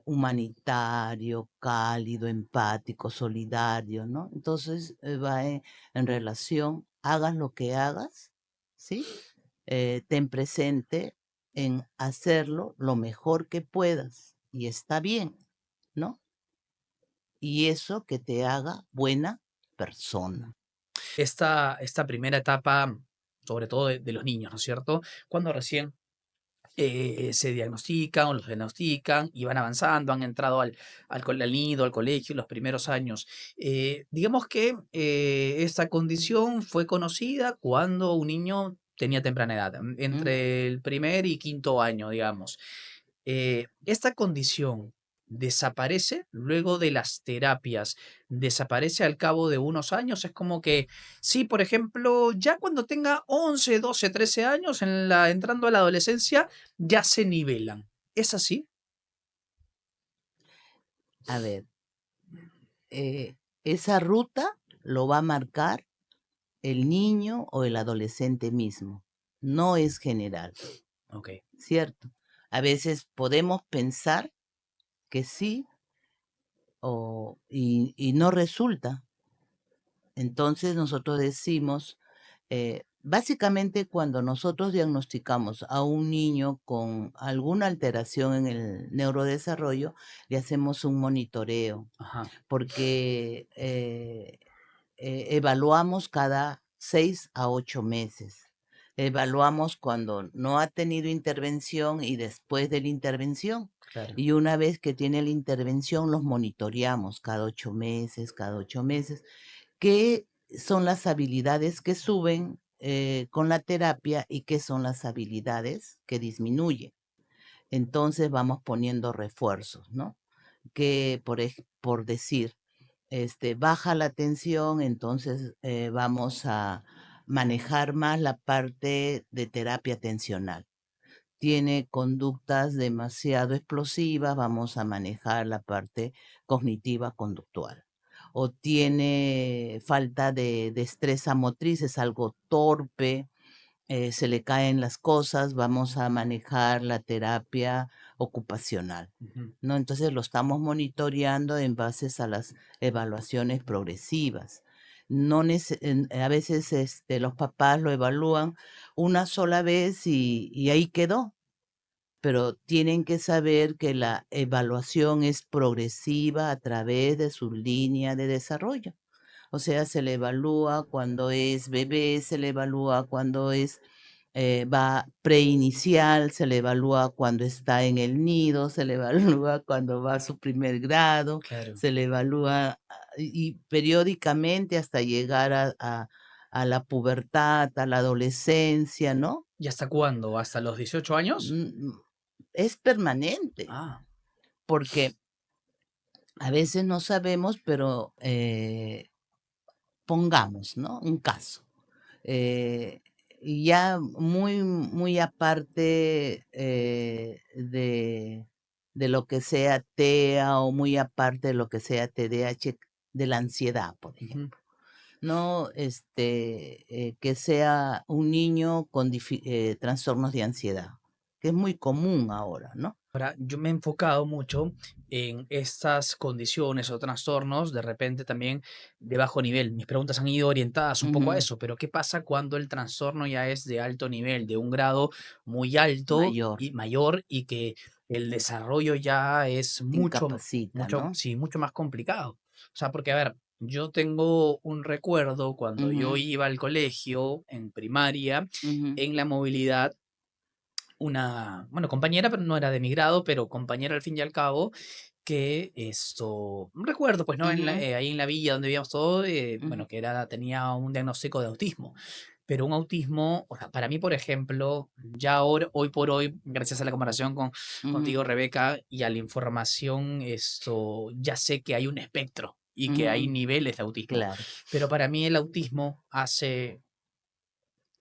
humanitario, cálido, empático, solidario, ¿no? Entonces va en relación, hagas lo que hagas, ¿sí? Ten presente en hacerlo lo mejor que puedas y está bien, ¿no? Y eso que te haga buena persona.
Esta primera etapa, sobre todo de los niños, ¿no es cierto? Cuando recién se diagnostican o los diagnostican y van avanzando, han entrado al nido, al colegio, los primeros años. Digamos que esta condición fue conocida cuando un niño tenía temprana edad,
Mm.
entre el primer y quinto año, digamos. Esta condición desaparece luego de las terapias, desaparece al cabo de unos años. Es como que, sí, por ejemplo, ya cuando tenga 11, 12, 13 años, entrando a la adolescencia, ya se nivelan. ¿Es así?
A ver, esa ruta lo va a marcar el niño o el adolescente mismo. No es general,
Ok.
¿cierto? A veces podemos pensar que sí y no resulta. Entonces nosotros decimos, básicamente cuando nosotros diagnosticamos a un niño con alguna alteración en el neurodesarrollo, le hacemos un monitoreo,
Ajá.
porque evaluamos cada 6 a 8 meses. Evaluamos cuando no ha tenido intervención y después de la intervención.
Claro.
Y una vez que tiene la intervención, los monitoreamos cada 8 meses, cada 8 meses. ¿Qué son las habilidades que suben con la terapia y qué son las habilidades que disminuyen? Entonces vamos poniendo refuerzos, ¿no? Que por decir, baja la tensión, entonces vamos a manejar más la parte de terapia tensional. Tiene conductas demasiado explosivas, vamos a manejar la parte cognitiva conductual. O tiene falta de destreza motriz, es algo torpe, se le caen las cosas, vamos a manejar la terapia ocupacional.
Ujú.
¿No? Entonces lo estamos monitoreando en base a las evaluaciones progresivas. No a veces los papás lo evalúan una sola vez y ahí quedó, pero tienen que saber que la evaluación es progresiva a través de su línea de desarrollo. O sea, se le evalúa cuando es bebé, se le evalúa cuando va preinicial, se le evalúa cuando está en el nido, se le evalúa cuando va a su primer grado,
Claro.
se le evalúa y periódicamente hasta llegar a la pubertad, a la adolescencia, ¿no?
¿Y hasta cuándo? ¿Hasta los 18 años?
Mm, Es permanente,
Ah,
porque a veces no sabemos, pero pongamos, ¿no? Un caso. Y ya muy, muy aparte de lo que sea TEA o muy aparte de lo que sea TDAH, de la ansiedad, por
ujú.
ejemplo. No, que sea un niño con trastornos de ansiedad, que es muy común ahora, ¿no?
Ahora, yo me he enfocado mucho en estas condiciones o trastornos, de repente también de bajo nivel. Mis preguntas han ido orientadas un poco a
Ujú,
eso, pero ¿qué pasa cuando el trastorno ya es de alto nivel, de un grado muy alto
mayor,
y mayor y que el desarrollo ya es
incapacita, ¿no?
sí, mucho más complicado? O sea, porque a ver, yo tengo un recuerdo cuando yo
Ujú,
iba al colegio en primaria,
ujú,
en la movilidad una, bueno, compañera, pero no era de mi grado, pero compañera al fin y al cabo, que esto, recuerdo, pues, ¿no?
ujú,
Ahí en la villa donde vivíamos todos,
ujú,
bueno, que era, tenía un diagnóstico de autismo, pero un autismo, o sea, para mí, por ejemplo, ya ahora, hoy por hoy, gracias a la comparación
ujú,
contigo, Rebeca, y a la información, esto, ya sé que hay un espectro y que hay
ujú,
niveles de autismo,
claro.
pero para mí el autismo hace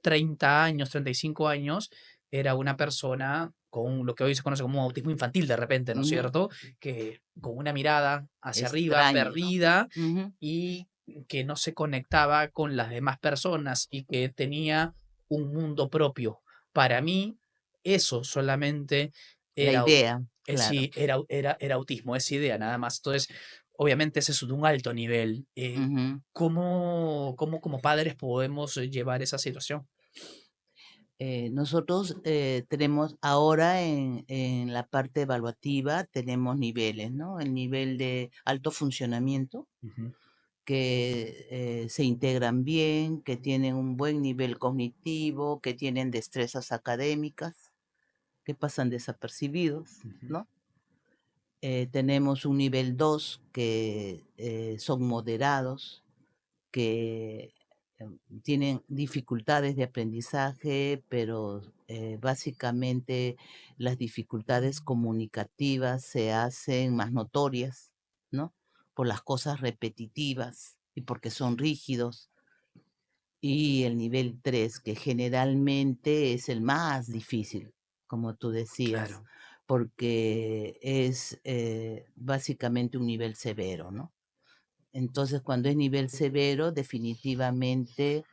30 años, 35 años, era una persona con lo que hoy se conoce como autismo infantil de repente, ¿no es
Ujú,
cierto? Que con una mirada hacia arriba,
extraño, ¿no?
perdida,
Ujú,
y que no se conectaba con las demás personas y que tenía un mundo propio. Para mí, eso solamente
la
era,
idea, claro.
sí, era autismo, esa idea, nada más. Entonces, obviamente, ese es de un alto nivel.
Ujú.
¿Cómo como padres podemos llevar esa situación?
Nosotros tenemos ahora en la parte evaluativa, tenemos niveles, ¿no? El nivel de alto funcionamiento,
Ujú,
que se integran bien, que tienen un buen nivel cognitivo, que tienen destrezas académicas, que pasan desapercibidos,
ujú.
¿no? Tenemos un nivel 2 que son moderados, que tienen dificultades de aprendizaje, pero básicamente las dificultades comunicativas se hacen más notorias, ¿no? Por las cosas repetitivas y porque son rígidos. Y el nivel 3 que generalmente es el más difícil, como tú decías,
Claro.
porque es básicamente un nivel severo, ¿no? Entonces, cuando es nivel severo, definitivamente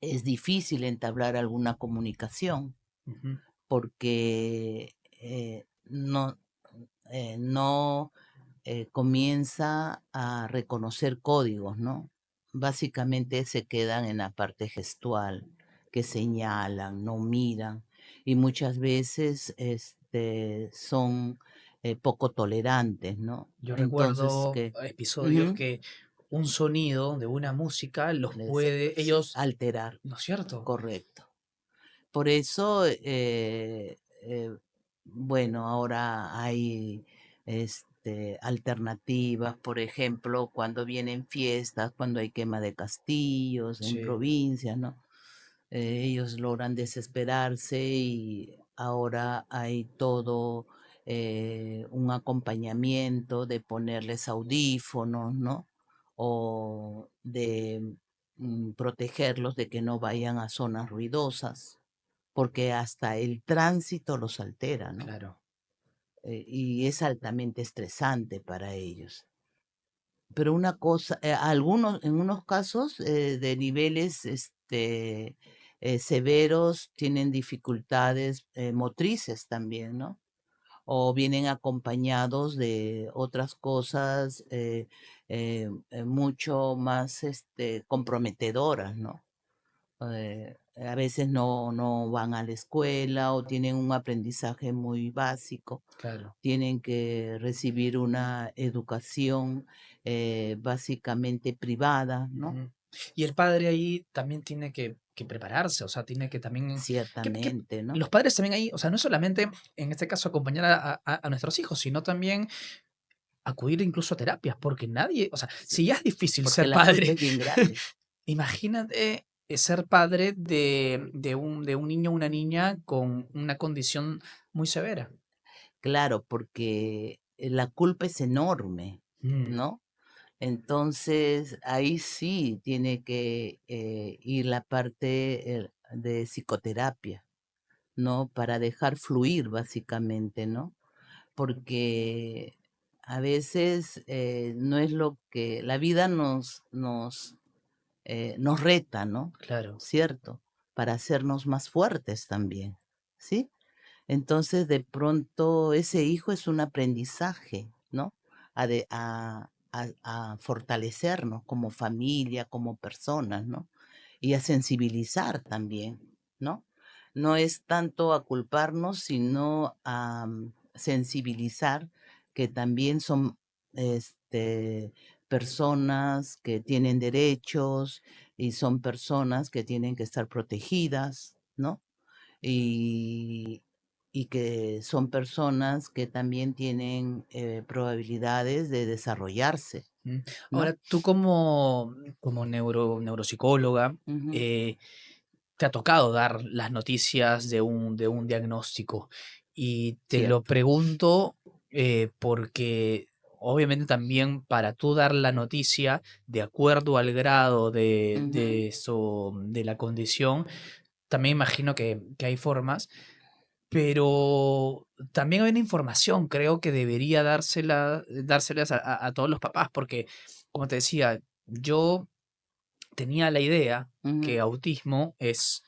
es difícil entablar alguna comunicación
Ujú.
porque no comienza a reconocer códigos, ¿no? Básicamente se quedan en la parte gestual, que señalan, no miran, y muchas veces son poco tolerantes, ¿no?
Yo
Entonces,
recuerdo
que
episodios
ujú,
que un sonido de una música los puede
sí,
ellos,
alterar,
¿no es cierto?
correcto. Por eso, bueno, ahora hay alternativas, por ejemplo, cuando vienen fiestas, cuando hay quema de castillos en
Sí,
provincias, ¿no? Ellos logran desesperarse y ahora hay todo un acompañamiento de ponerles audífonos, ¿no? O de protegerlos de que no vayan a zonas ruidosas porque hasta el tránsito los altera, ¿no?
claro.
Y es altamente estresante para ellos. Pero una cosa, algunos, en unos casos de niveles severos tienen dificultades motrices también, ¿no? O vienen acompañados de otras cosas mucho más comprometedoras, ¿no? A veces no van a la escuela o tienen un aprendizaje muy básico,
Claro.
tienen que recibir una educación básicamente privada, ¿no?
Ujú. Y el padre ahí también tiene que prepararse, o sea, tiene que también, que
Ciertamente, ¿no?
los padres también ahí, o sea, no es solamente en este caso acompañar a nuestros hijos, sino también acudir incluso a terapias, porque nadie, o sea,
Sí,
si ya es difícil
porque
ser
la culpa
padre,
es bien grande.
imagínate ser padre de un niño o una niña con una condición muy severa.
Claro, porque la culpa es enorme,
Mm,
¿no? Entonces, ahí sí tiene que ir la parte de psicoterapia, ¿no? Para dejar fluir, básicamente, ¿no? Porque a veces no es lo que la vida nos reta, ¿no?
claro.
¿Cierto? Para hacernos más fuertes también, ¿sí? Entonces, de pronto, ese hijo es un aprendizaje, ¿no? A fortalecernos como familia, como personas, ¿no? Y a sensibilizar también, ¿no? No es tanto a culparnos, sino a sensibilizar que también son personas que tienen derechos y son personas que tienen que estar protegidas, ¿no? Y, y que son personas que también tienen probabilidades de desarrollarse,
Mm.
¿no?
Ahora, tú como neuropsicóloga,
Ujú.
eh, te ha tocado dar las noticias de un diagnóstico. Y te lo
Cierto.
pregunto porque obviamente también para tú dar la noticia de acuerdo al grado
Ujú,
de la condición, también imagino que hay formas, pero también hay una información, creo que debería dárselas a todos los papás, porque, como te decía, yo tenía la idea que
ujú.
autismo es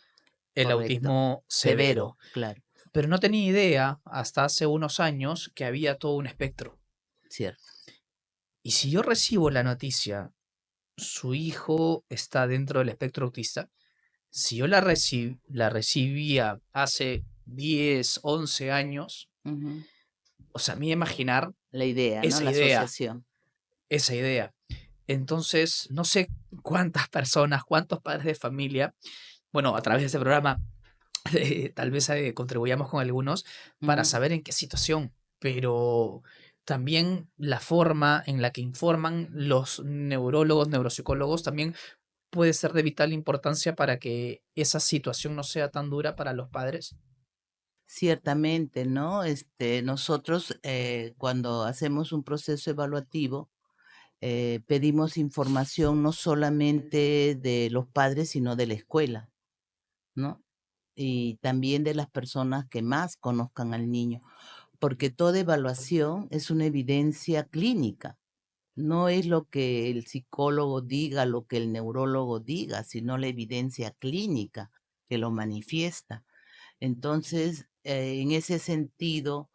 el
Correcto.
autismo
Severo,
severo,
claro,
pero no tenía idea hasta hace unos años que había todo un espectro.
cierto.
Y si yo recibo la noticia, su hijo está dentro del espectro autista, si yo la recibía hace 10 11 años,
Ujú.
o sea, me iba a imaginar
La idea, ¿no?
esa
La
idea,
asociación.
esa idea. Entonces, no sé cuántas personas, cuántos padres de familia, bueno, a través de este programa, tal vez contribuyamos con algunos para
Ujú.
saber en qué situación, pero también la forma en la que informan los neurólogos, neuropsicólogos, también puede ser de vital importancia para que esa situación no sea tan dura para los padres.
Ciertamente, ¿no? Nosotros cuando hacemos un proceso evaluativo, pedimos información no solamente de los padres, sino de la escuela, ¿no? Y también de las personas que más conozcan al niño, porque toda evaluación es una evidencia clínica. No es lo que el psicólogo diga, lo que el neurólogo diga, sino la evidencia clínica que lo manifiesta. Entonces, en ese sentido,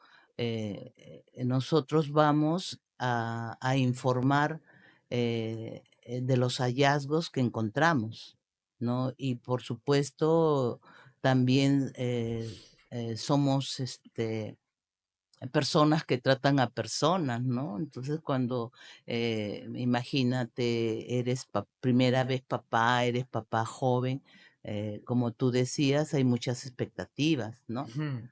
nosotros vamos a informar de los hallazgos que encontramos, ¿no? Y por supuesto, también somos personas que tratan a personas, ¿no? Entonces, cuando, imagínate, eres primera vez papá, eres papá joven, como tú decías, hay muchas expectativas, ¿no?
Ujú.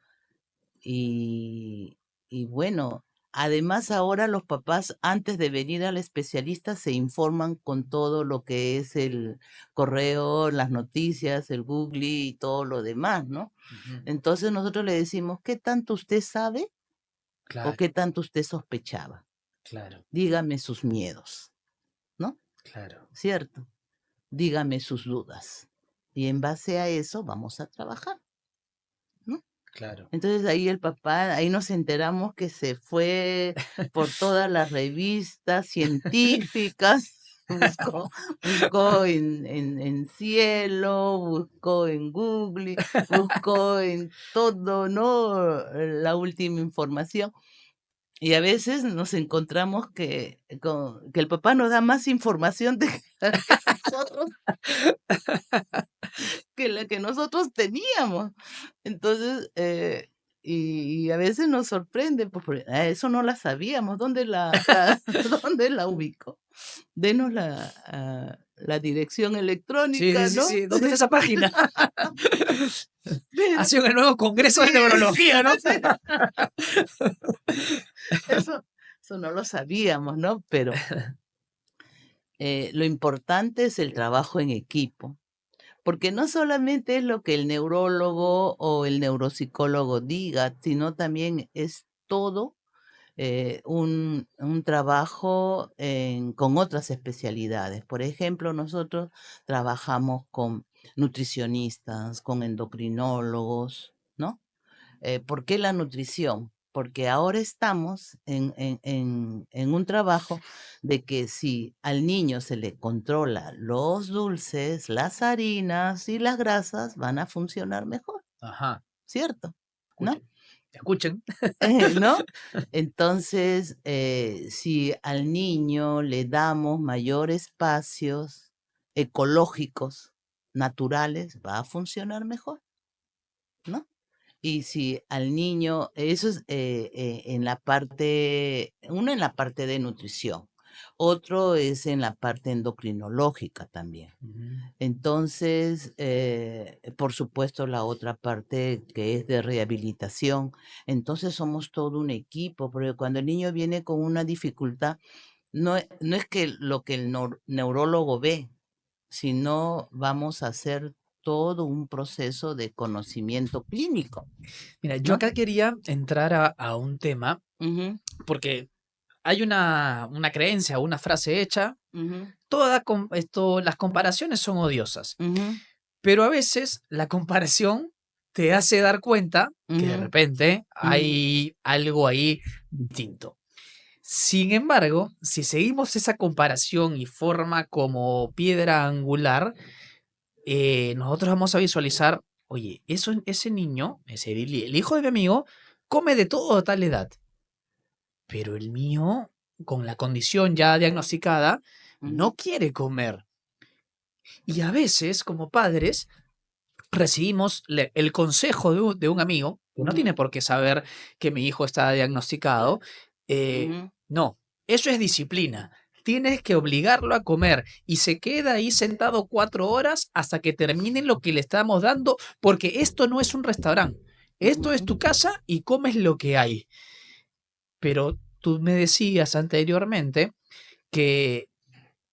Y, y bueno, además ahora los papás, antes de venir al especialista, se informan con todo lo que es el correo, las noticias, el Google y todo lo demás, ¿no?
Ujú.
Entonces nosotros le decimos, ¿qué tanto usted sabe? ¿O qué
Claro,
tanto usted sospechaba?
claro,
Dígame sus miedos, ¿no?
claro,
¿Cierto? Dígame sus dudas. Y en base a eso vamos a trabajar, ¿no?
claro.
Entonces ahí el papá, ahí nos enteramos que se fue por todas las revistas científicas, buscó en Cielo, buscó en Google, buscó en todo, ¿no? La última información. Y a veces nos encontramos que el papá nos da más información que nosotros, que la que nosotros teníamos. Entonces, y a veces nos sorprende, pues, eso no la sabíamos, ¿dónde dónde la ubicó? Denos la dirección
Sí, sí,
electrónica,
sí,
¿no?
sí. ¿Dónde está esa página? Ha
Pero
sido en el nuevo Congreso de
sí,
Neurología, ¿no?
eso eso no lo sabíamos, ¿no? Pero, lo importante es el trabajo en equipo. Porque no solamente es lo que el neurólogo o el neuropsicólogo diga, sino también es todo un trabajo con otras especialidades. Por ejemplo, nosotros trabajamos con nutricionistas, con endocrinólogos, ¿no? ¿Por qué la nutrición? Porque ahora estamos en un trabajo de que si al niño se le controla los dulces, las harinas y las grasas, van a funcionar mejor,
Ajá,
¿cierto?
escucha.
¿No?
escuchen.
¿No? Entonces, si al niño le damos mayor espacios ecológicos, naturales, va a funcionar mejor, ¿no? Y si al niño, eso es uno en la parte de nutrición, otro es en la parte endocrinológica también.
Ujú.
Entonces, por supuesto, la otra parte que es de rehabilitación. Entonces somos todo un equipo, porque cuando el niño viene con una dificultad, no es que lo que el neurólogo ve, sino vamos a hacer todo un proceso de conocimiento clínico,
Mira, yo
¿no?
acá quería entrar a un tema,
Ujú,
porque hay una creencia, una frase hecha,
ujú,
las comparaciones son odiosas,
ujú,
pero a veces la comparación te hace dar cuenta que de
ujú,
repente
ujú,
hay algo ahí distinto. Sin embargo, si seguimos esa comparación y forma como piedra angular, nosotros vamos a visualizar, oye, ese niño, el hijo de mi amigo, come de todo a tal edad, pero el mío, con la condición ya diagnosticada,
ujú,
no quiere comer. Y a veces, como padres, recibimos el consejo de un amigo, que no
ujú,
tiene por qué saber que mi hijo está diagnosticado.
ujú,
No, eso es disciplina. Tienes que obligarlo a comer y se queda ahí sentado 4 horas hasta que termine lo que le estamos dando, porque esto no es un restaurante. Esto es
ujú.
tu casa y comes lo que hay. Pero tú me decías anteriormente que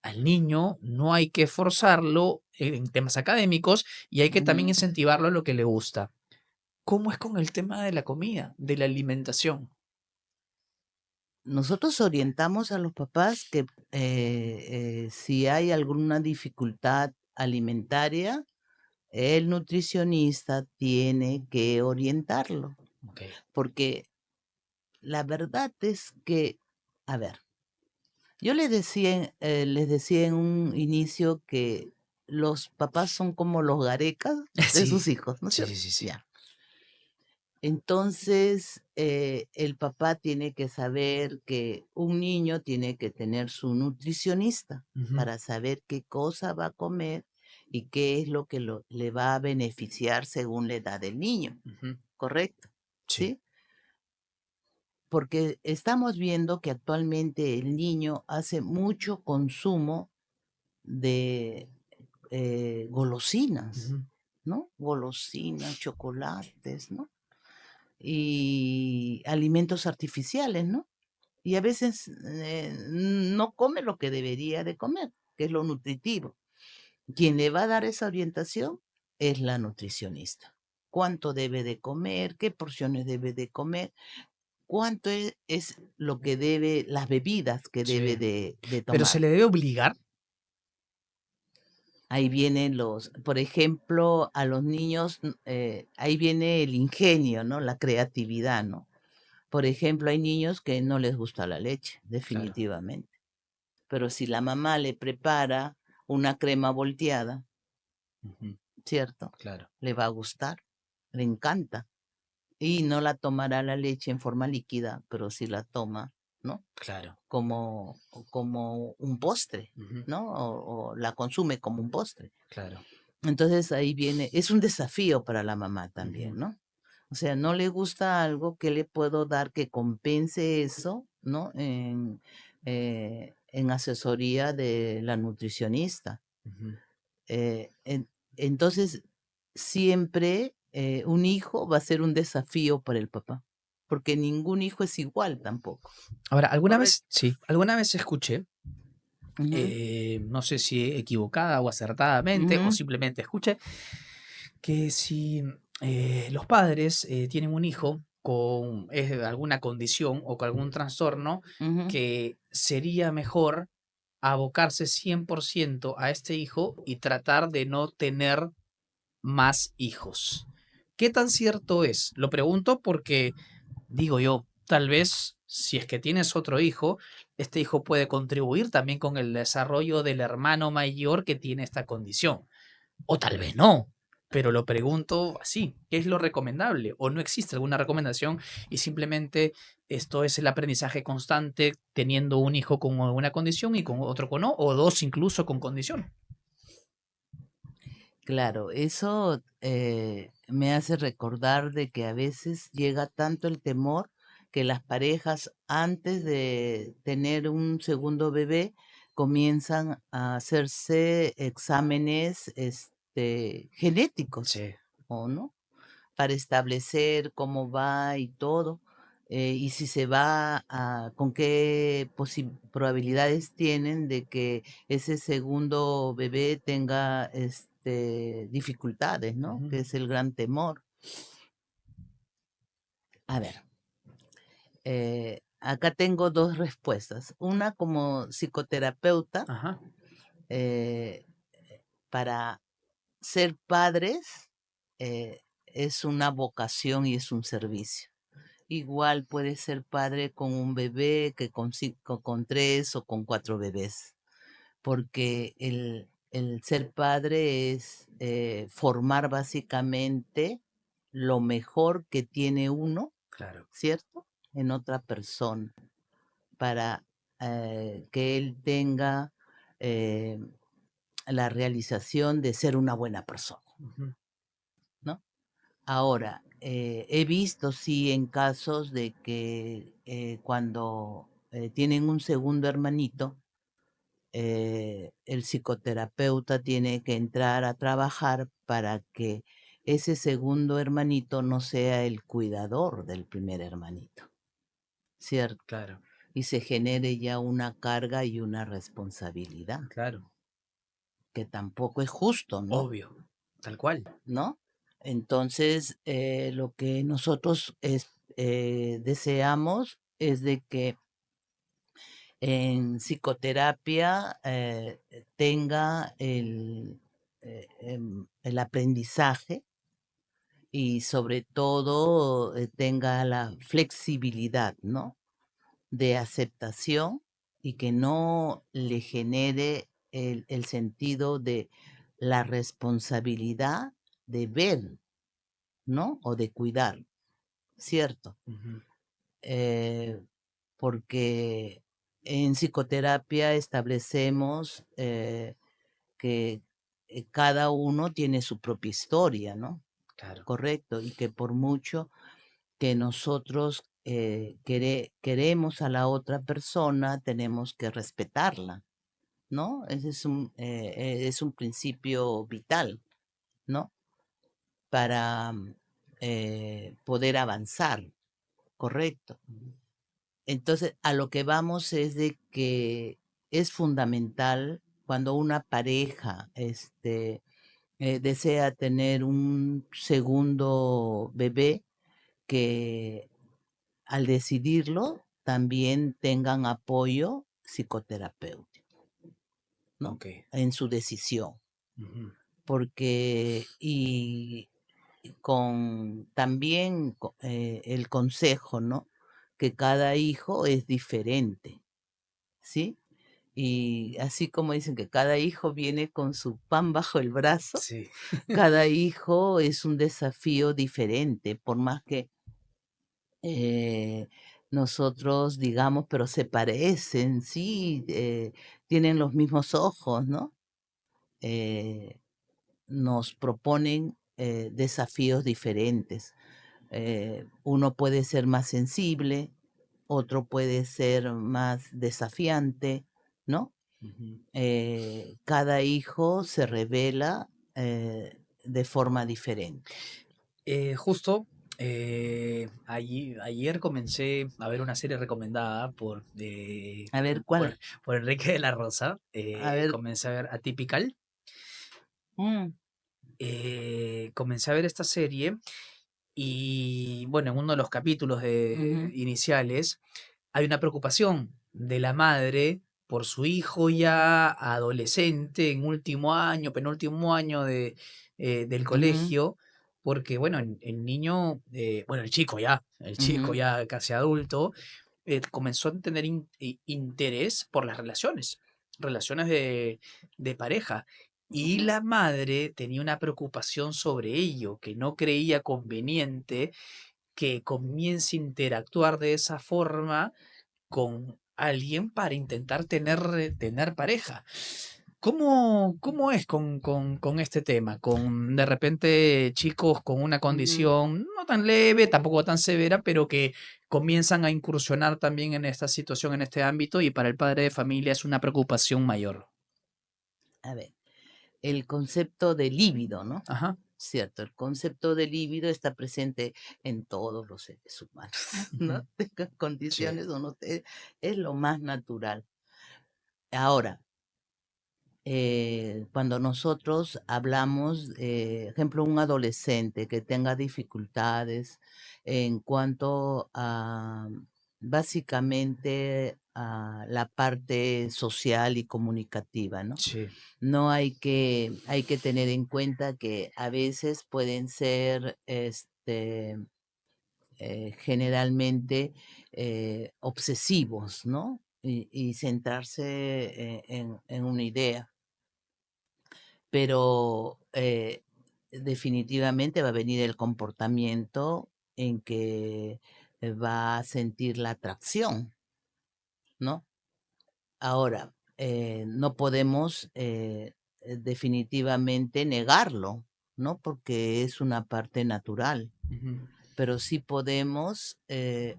al niño no hay que forzarlo en temas académicos y hay que también
Ujú.
incentivarlo a lo que le gusta. ¿Cómo es con el tema de la comida, de la alimentación?
Nosotros orientamos a los papás que si hay alguna dificultad alimentaria, el nutricionista tiene que orientarlo,
Ok.
porque la verdad es que, a ver, yo les decía en un inicio que los papás son como los garecas de
Sí,
sus hijos, ¿no es
sí,
cierto?
sí, sí, sí.
Ya. Entonces, el papá tiene que saber que un niño tiene que tener su nutricionista
Ujú,
para saber qué cosa va a comer y qué es lo que le va a beneficiar según la edad del niño,
ujú.
¿correcto?
Sí.
¿Sí? Porque estamos viendo que actualmente el niño hace mucho consumo de golosinas,
Ujú.
¿no? Golosinas, chocolates, ¿no? Y alimentos artificiales, ¿no? Y a veces no come lo que debería de comer, que es lo nutritivo. Quien le va a dar esa orientación es la nutricionista. ¿Cuánto debe de comer? ¿Qué porciones debe de comer? ¿Cuánto es lo que debe, las bebidas que debe
Sí.
de
Pero se
tomar?
le debe obligar.
Ahí vienen por ejemplo, a los niños, ahí viene el ingenio, ¿no? La creatividad, ¿no? Por ejemplo, hay niños que no les gusta la leche,
Claro.
definitivamente. Pero si la mamá le prepara una crema volteada,
Ujú.
¿cierto?
Claro,
Le va a gustar, le encanta. Y no la tomará la leche en forma líquida, pero sí la toma, ¿no?
claro.
Como un postre,
Ujú.
¿no? O la consume como un postre.
Claro.
Entonces ahí viene, es un desafío para la mamá
Ujú.
también, ¿no? O sea, no le gusta algo, ¿qué le puedo dar que compense eso, ¿no? En asesoría de la nutricionista.
Ujú.
Eh, en- entonces, siempre un hijo va a ser un desafío para el papá, porque ningún hijo es igual tampoco.
Ahora, alguna
Correcto.
vez, sí, alguna vez escuché,
Ujú,
no sé si equivocada o acertadamente, o
ujú,
simplemente escuché, que si los padres tienen un hijo con alguna condición o con algún trastorno,
ujú.
que sería mejor abocarse 100% a este hijo y tratar de no tener más hijos. ¿Qué tan cierto es? Lo pregunto porque, digo yo, tal vez si es que tienes otro hijo, este hijo puede contribuir también con el desarrollo del hermano mayor que tiene esta condición. O tal vez no. pero lo pregunto así, ¿qué es lo recomendable? ¿O no existe alguna recomendación y simplemente esto es el aprendizaje constante teniendo un hijo con una condición y con otro con no, o dos incluso con condición?
Claro, eso me hace recordar de que a veces llega tanto el temor que las parejas antes de tener un segundo bebé comienzan a hacerse exámenes genéticos,
Sí.
¿o no? Para establecer cómo va y todo, y si se va a, con qué probabilidades tienen de que ese segundo bebé tenga dificultades, ¿no?
Ujú.
Que es el gran temor. A ver, acá tengo dos respuestas. Una como psicoterapeuta,
Ajá,
eh, para ser padres es una vocación y es un servicio. Igual puede ser padre con un bebé que con tres o con cuatro bebés, porque el ser padre es formar básicamente lo mejor que tiene uno,
claro.
¿cierto? En otra persona, para que él tenga eh, la realización de ser una buena persona,
Ujú.
¿no? Ahora, he visto, sí, en casos de que cuando tienen un segundo hermanito, el psicoterapeuta tiene que entrar a trabajar para que ese segundo hermanito no sea el cuidador del primer hermanito, ¿cierto?
Claro,
Y se genere ya una carga y una responsabilidad,
claro,
que tampoco es justo, ¿no?
obvio, tal cual.
¿No? Entonces, lo que nosotros deseamos es de que en psicoterapia tenga el aprendizaje y sobre todo tenga la flexibilidad, ¿no? De aceptación y que no le genere el sentido de la responsabilidad de ver, ¿no? O de cuidar, ¿cierto?
Ujú.
Eh, Porque en psicoterapia establecemos que cada uno tiene su propia historia, ¿no?
Claro,
Correcto, y que por mucho que nosotros queremos a la otra persona, tenemos que respetarla, ¿no? Ese es un principio vital, ¿no? Para poder avanzar, correcto.
ujú,
Entonces, a lo que vamos es de que es fundamental cuando una pareja desea tener un segundo bebé, que al decidirlo también tengan apoyo psicoterapéutico, ¿no?
ok.
En su decisión.
Ujú.
Porque, y con también el consejo, ¿no? Que cada hijo es diferente, ¿sí? Y así como dicen que cada hijo viene con su pan bajo el brazo,
Sí,
cada hijo es un desafío diferente, por más que eh, nosotros digamos, pero se parecen, sí, tienen los mismos ojos, ¿no? Eh, Nos proponen desafíos diferentes. Uno puede ser más sensible, otro puede ser más desafiante, ¿no?
ujú.
Cada hijo se revela de forma diferente.
Justo ayer comencé a ver una serie recomendada
A ver, ¿cuál?
por Enrique de la Rosa.
A ver.
Comencé a ver Atypical.
mm,
Comencé a ver esta serie y bueno, en uno de los capítulos
ujú,
iniciales hay una preocupación de la madre por su hijo ya adolescente en último año, penúltimo año del
ujú,
colegio, porque bueno, el niño, bueno, el chico
ujú,
ya casi adulto, comenzó a tener interés por las relaciones de pareja. y
Ujú,
la madre tenía una preocupación sobre ello, que no creía conveniente que comience a interactuar de esa forma con alguien para intentar tener pareja. ¿Cómo es con este tema? Con de repente chicos con una
ujú.
condición no tan leve, tampoco tan severa, pero que comienzan a incursionar también en esta situación, en este ámbito, y para el padre de familia es una preocupación mayor.
A ver, el concepto de líbido, ¿no?
Ajá.
Cierto, el concepto de líbido está presente en todos los seres humanos,
Ujú.
¿no? Tengan
Sí.
condiciones o no, es lo más natural. Ahora, cuando nosotros hablamos, ejemplo, un adolescente que tenga dificultades en cuanto a básicamente a la parte social y comunicativa, ¿no?
Sí.
No hay que tener en cuenta que a veces pueden ser, generalmente obsesivos, ¿no? Y centrarse en una idea, pero definitivamente va a venir el comportamiento en que va a sentir la atracción, ¿no? Ahora, no podemos definitivamente negarlo, ¿no? Porque es una parte natural,
Ujú.
pero sí podemos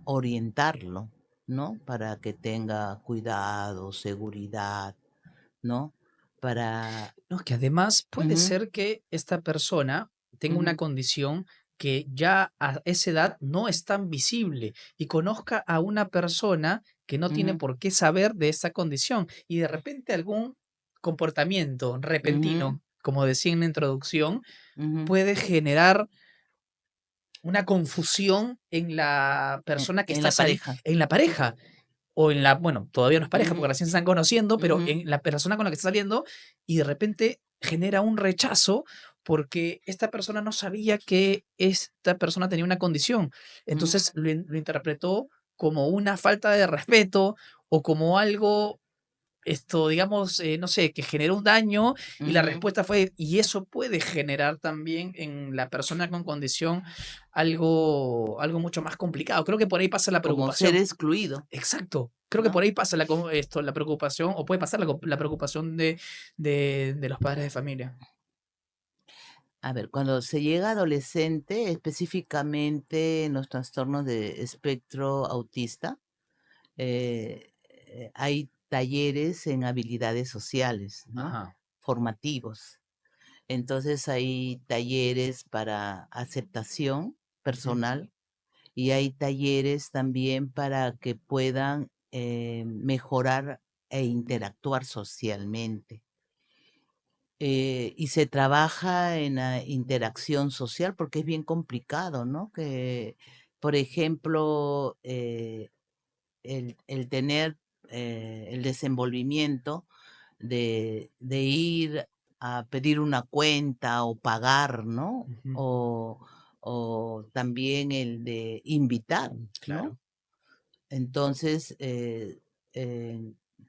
orientarlo, ¿no? Para que tenga cuidado, seguridad, ¿no? Para...
No, que además puede
Ujú,
ser que esta persona tenga una
ujú,
condición que ya a esa edad no es tan visible y conozca a una persona que no tiene
ujú,
por qué saber de esa condición y de repente algún comportamiento
ujú,
repentino, como decía en la introducción,
ujú.
puede generar una confusión en la persona que
En
está
la
saliendo,
pareja.
en la pareja o en la, bueno, todavía no es pareja
Ujú,
porque recién se están conociendo, pero
ujú,
en la persona con la que está saliendo y de repente genera un rechazo porque esta persona no sabía que esta persona tenía una condición.
ujú,
Entonces lo interpretó como una falta de respeto o como algo, digamos, no sé, que generó un daño y la
ujú.
respuesta fue, y eso puede generar también en la persona con condición algo mucho más complicado. Creo que por ahí pasa la
Como ser
preocupación.
excluido,
Exacto. Creo que por
¿no?
ahí pasa la preocupación, o puede pasar la preocupación de los padres de familia.
A ver, cuando se llega a adolescente, específicamente en los trastornos de espectro autista, hay talleres en habilidades sociales, ¿no?
Ajá.
Formativos. Entonces hay talleres para aceptación
Ujú,
personal y hay talleres también para que puedan mejorar e interactuar socialmente. Y se trabaja en la interacción social porque es bien complicado, ¿no? Que, por ejemplo, el tener el desenvolvimiento de ir a pedir una cuenta o pagar, ¿no?
ujú.
O también el de invitar, ¿no?
Claro.
Entonces, eh,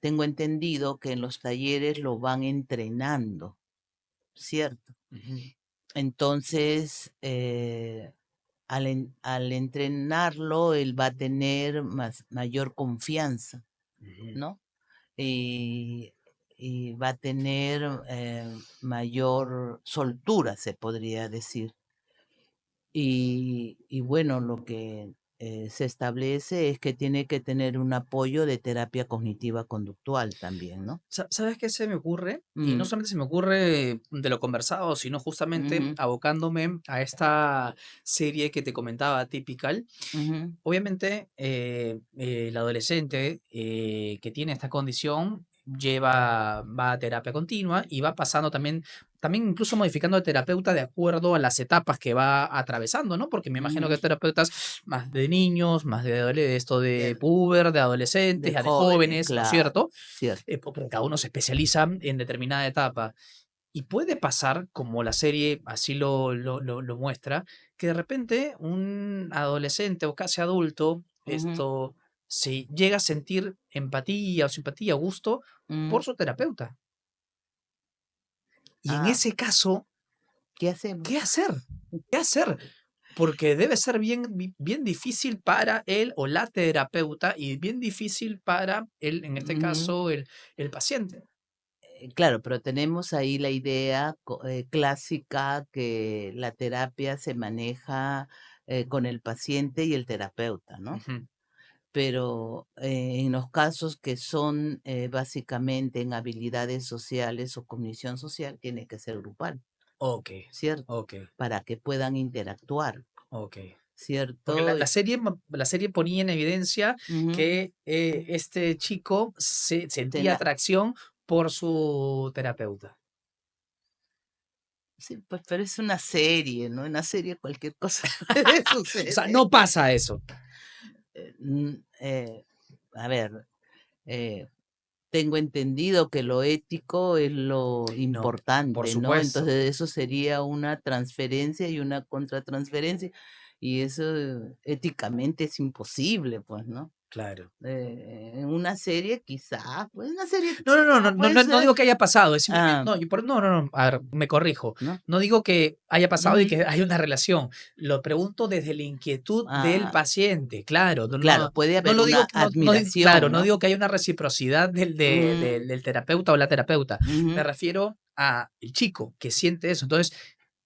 tengo entendido que en los talleres lo van entrenando, ¿cierto?
Ujú,
Entonces, al entrenarlo, él va a tener mayor confianza,
ujú.
¿no? Y, y va a tener mayor soltura, se podría decir. Y bueno, lo que se establece es que tiene que tener un apoyo de terapia cognitiva conductual también, ¿no?
¿Sabes qué se me ocurre? Y no
Mm,
solamente se me ocurre de lo conversado, sino justamente
ujú,
abocándome a esta serie que te comentaba, Typical.
ujú,
Obviamente, el adolescente que tiene esta condición va a terapia continua y va pasando también incluso modificando de terapeuta de acuerdo a las etapas que va atravesando, ¿no? Porque me imagino que
ujú.
hay terapeutas más de niños, más esto de
De,
puber, de
de
adolescentes, ya de
jóvenes,
jóvenes, ¿no es
claro,
cierto?
cierto.
Porque cada uno se especializa en determinada etapa. Y puede pasar, como la serie así lo muestra, que de repente un adolescente o casi adulto
Ujú,
se llega a sentir empatía o simpatía o gusto por
ujú.
su terapeuta. Y en ese caso,
¿qué hacemos?
¿qué hacer? ¿Qué hacer? Porque debe ser bien difícil para él o la terapeuta y bien difícil para él, en este
Ujú.
caso, el paciente.
Claro, pero tenemos ahí la idea clásica que la terapia se maneja con el paciente y el terapeuta, ¿no?
Ujú.
Pero en los casos que son básicamente en habilidades sociales o cognición social, tiene que ser grupal,
Ok,
¿cierto?
ok,
Para que puedan interactuar,
ok. Porque
¿cierto?
la serie ponía en evidencia
Ujú.
que este chico sentía
Tena-
atracción por su terapeuta.
Sí, pues, pero es una serie, ¿no? En una serie cualquier cosa puede
O sea,
suceder.
no pasa eso.
Eh, mm, eh, a ver, eh, tengo entendido que lo ético es lo
No, por
importante, ¿no?
supuesto.
Entonces eso sería una transferencia y una contratransferencia, y eso éticamente es imposible, pues, ¿no?
Claro.
En una serie quizá, pues una serie
No, no, no, no, no,
puede
no
ser,
digo que haya pasado, es simplemente,
ah,
no, no, no, no, a ver, me corrijo.
¿no?
No digo que haya pasado y
Ujú.
que haya una relación. Lo pregunto desde la inquietud del
Ah,
paciente, claro. No,
claro,
no,
puede
no
haber
lo digo,
una
claro,
admiración,
no
¿no?
digo que haya una reciprocidad
Mm,
del terapeuta o la terapeuta. Me
ujú.
refiero a el chico que siente eso. Entonces,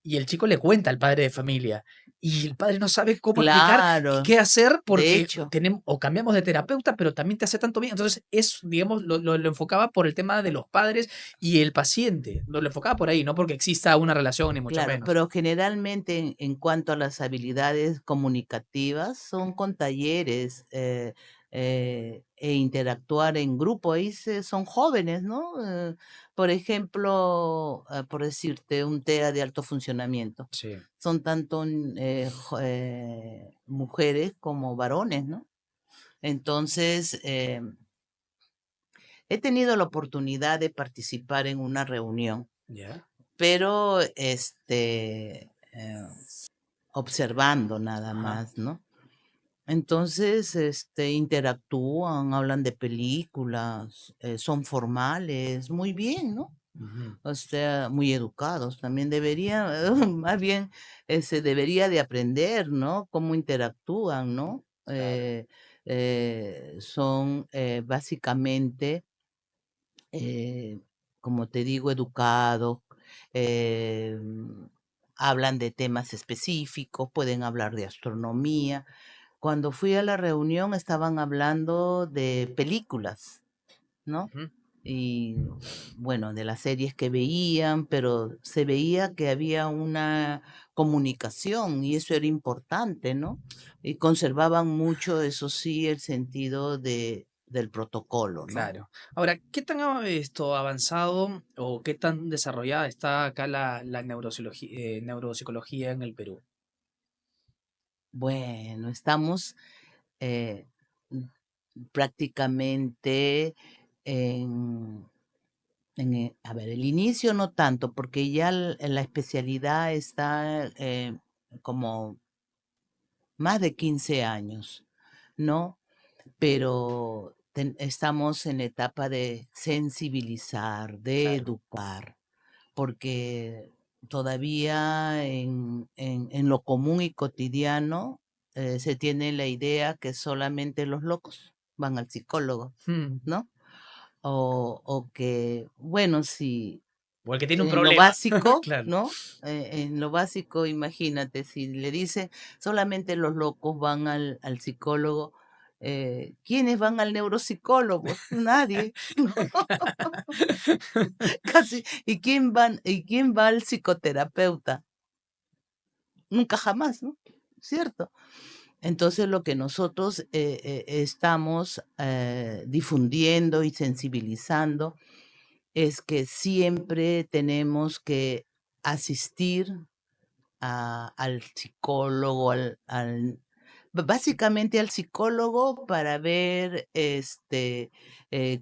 y el chico le cuenta al padre de familia. Y el padre no sabe cómo explicar y
Claro,
qué hacer
de
porque
hecho.
tenemos, o cambiamos de terapeuta, pero también te hace tanto bien. Entonces, es, digamos, lo enfocaba por el tema de los padres y el paciente. Lo enfocaba por ahí, no porque exista una relación, ni mucho
Claro,
menos.
pero generalmente en cuanto a las habilidades comunicativas son con talleres e interactuar en grupo. Ahí son jóvenes, ¿no? Por ejemplo, por decirte, un TEA de alto funcionamiento.
Sí.
Son tanto mujeres como varones, ¿no? Entonces, he tenido la oportunidad de participar en una reunión,
¿Ya?
pero observando nada
Ajá.
más, ¿no? Entonces, interactúan, hablan de películas, son formales, muy bien, ¿no?
Ujú.
O sea, muy educados. También debería, más bien, se debería de aprender, ¿no? Cómo interactúan, ¿no?
Claro.
Son básicamente, eh, como te digo, educados, eh, hablan de temas específicos, pueden hablar de astronomía. Cuando fui a la reunión estaban hablando de películas, ¿no?
Ujú.
Y bueno, de las series que veían, pero se veía que había una comunicación y eso era importante, ¿no? Y conservaban mucho, eso sí, el sentido del protocolo, ¿no?
Claro. Ahora, ¿qué tan avanzado o qué tan desarrollada está acá la neuropsicología en el Perú?
Bueno, estamos eh, prácticamente en, a ver, el inicio no tanto, porque ya la especialidad está como más de 15 años, ¿no? Pero estamos en etapa de sensibilizar, de
Claro.
educar, porque todavía en lo común y cotidiano se tiene la idea que solamente los locos van al psicólogo,
Mm.
¿no? O que, bueno, si
O el que tiene un
en lo
problema.
básico,
Claro.
¿no? En lo básico, imagínate, si le dicen solamente los locos van al psicólogo, ¿quiénes van al neuropsicólogo? Nadie, casi. ¿Y quién va al psicoterapeuta? Nunca jamás, ¿no? ¿Cierto? Entonces lo que nosotros estamos difundiendo y sensibilizando es que siempre tenemos que asistir al psicólogo, básicamente al psicólogo para ver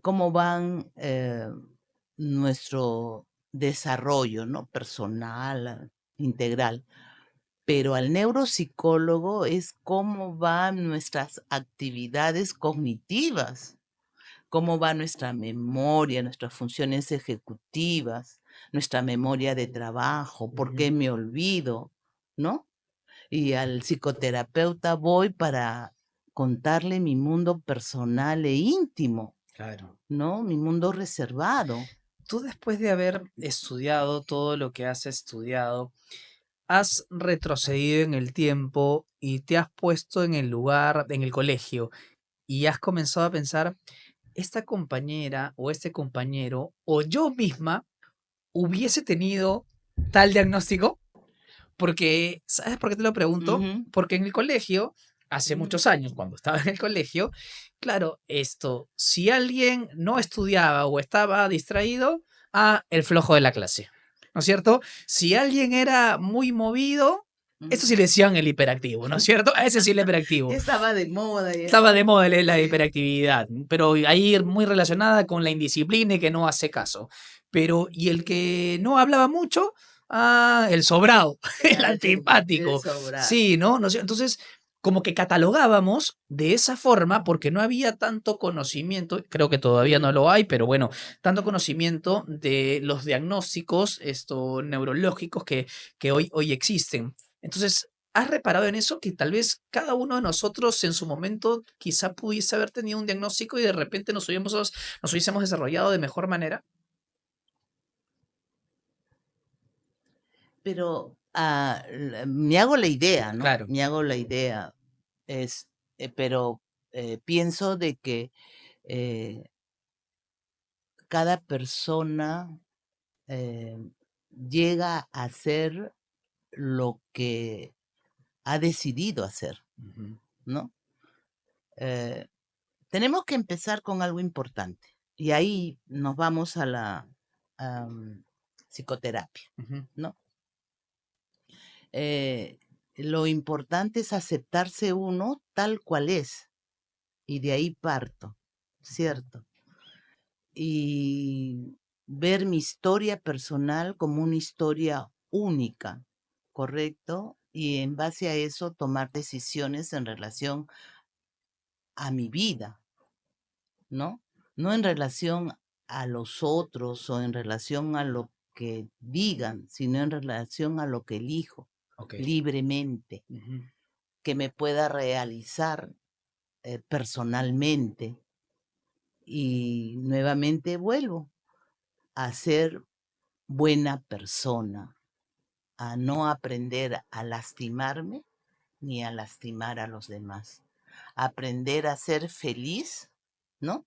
cómo van nuestro desarrollo, ¿no? Personal, integral. Pero al neuropsicólogo es cómo van nuestras actividades cognitivas, cómo va nuestra memoria, nuestras funciones ejecutivas. nuestra memoria de trabajo, por qué me olvido, ¿no? Y al psicoterapeuta voy para contarle mi mundo personal e íntimo,
Claro.
¿no? Mi mundo reservado.
Tú después de haber estudiado todo lo que has estudiado, has retrocedido en el tiempo y te has puesto en el lugar, en el colegio, y has comenzado a pensar, esta compañera o este compañero o yo misma hubiese tenido tal diagnóstico. Porque, ¿sabes por qué te lo pregunto?
Ujú,
Porque en el colegio, hace
ujú.
muchos años, cuando estaba en el colegio, claro, si alguien no estudiaba o estaba distraído, el flojo de la clase, ¿no es cierto? Si alguien era muy movido, esto sí
Ujú.
le decían el hiperactivo, ¿no es cierto? A ese sí el
Ya
hiperactivo.
estaba de moda ya.
Estaba de moda la hiperactividad, pero ahí muy relacionada con la indisciplina y que no hace caso. Pero, y el que no hablaba mucho, el sobrado, el
El
antipático.
sobra.
Sí, ¿no? No sé, entonces, como que catalogábamos de esa forma porque no había tanto conocimiento, creo que todavía no lo hay, pero bueno, tanto conocimiento de los diagnósticos neurológicos que hoy existen. Entonces, ¿has reparado en eso? Que tal vez cada uno de nosotros en su momento quizá pudiese haber tenido un diagnóstico y de repente nos hubiésemos desarrollado de mejor manera.
Pero me hago la idea, ¿no?
Claro.
Me hago la idea. Es, pero pienso de que eh, cada persona eh, llega a hacer lo que ha decidido hacer,
Ujú.
¿no? Eh, tenemos que empezar con algo importante y ahí nos vamos a la psicoterapia,
Ujú.
¿no? Eh, lo importante es aceptarse uno tal cual es y de ahí parto, ¿cierto? Y ver mi historia personal como una historia única, ¿correcto? Y en base a eso tomar decisiones en relación a mi vida, ¿no? No en relación a los otros o en relación a lo que digan, sino en relación a lo que elijo
Ok.
libremente,
Ujú.
que me pueda realizar personalmente. Y nuevamente vuelvo a ser buena persona, a no aprender a lastimarme ni a lastimar a los demás. Aprender a ser feliz, ¿no?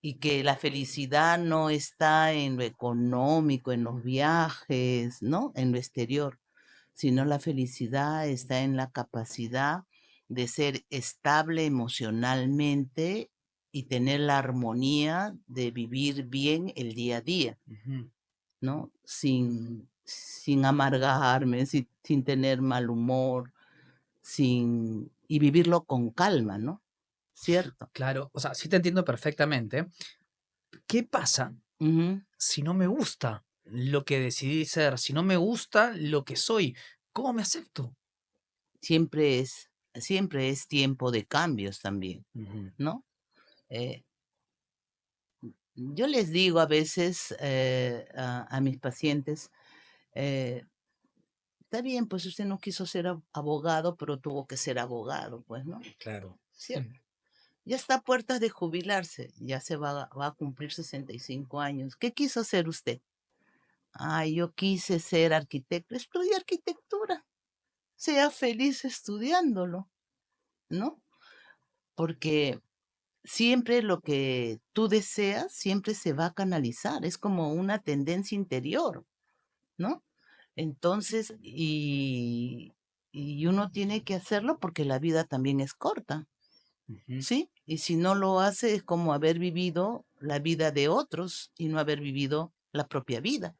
Y que la felicidad no está en lo económico, en los viajes, ¿no? En lo exterior, sino la felicidad está en la capacidad de ser estable emocionalmente y tener la armonía de vivir bien el día a día,
Ujú.
¿no? Sin amargarme, sin tener mal humor, y vivirlo con calma, ¿no? ¿Cierto?
Claro, o sea, sí te entiendo perfectamente. ¿Qué pasa
Ujú.
si no me gusta lo que decidí ser? Si no me gusta lo que soy, ¿cómo me acepto?
Siempre es tiempo de cambios también,
Ujú.
¿no? Eh, yo les digo a veces a mis pacientes, eh, está bien, pues usted no quiso ser abogado, pero tuvo que ser abogado, pues, ¿no?
Claro.
Cierto. Ya está a puertas de jubilarse, ya va a cumplir 65 años. ¿Qué quiso ser usted? Ay, yo quise ser arquitecto. Estudie arquitectura. Sea feliz estudiándolo, ¿no? Porque siempre lo que tú deseas, siempre se va a canalizar. Es como una tendencia interior, ¿no? Entonces, y uno tiene que hacerlo porque la vida también es corta,
Ujú.
¿sí? Y si no lo hace es como haber vivido la vida de otros y no haber vivido la propia vida,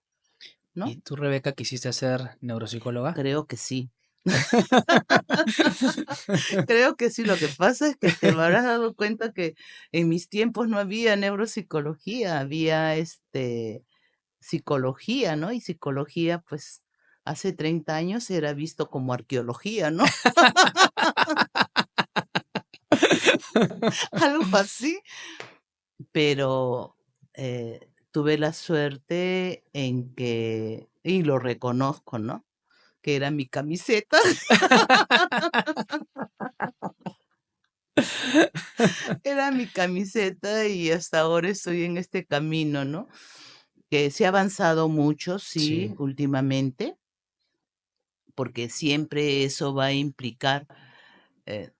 ¿no?
¿Y tú, Rebeca, quisiste ser neuropsicóloga?
Creo que sí. Creo que sí. Lo que pasa es que te habrás dado cuenta que en mis tiempos no había neuropsicología, había psicología, ¿no? Y psicología, pues, hace 30 años era visto como arqueología, ¿no? Algo así. Pero tuve la suerte en que, y lo reconozco, ¿no? Que era mi camiseta. Era mi camiseta y hasta ahora estoy en este camino, ¿no? Que se ha avanzado mucho, sí,
Sí,
últimamente, porque siempre eso va a implicar, eh,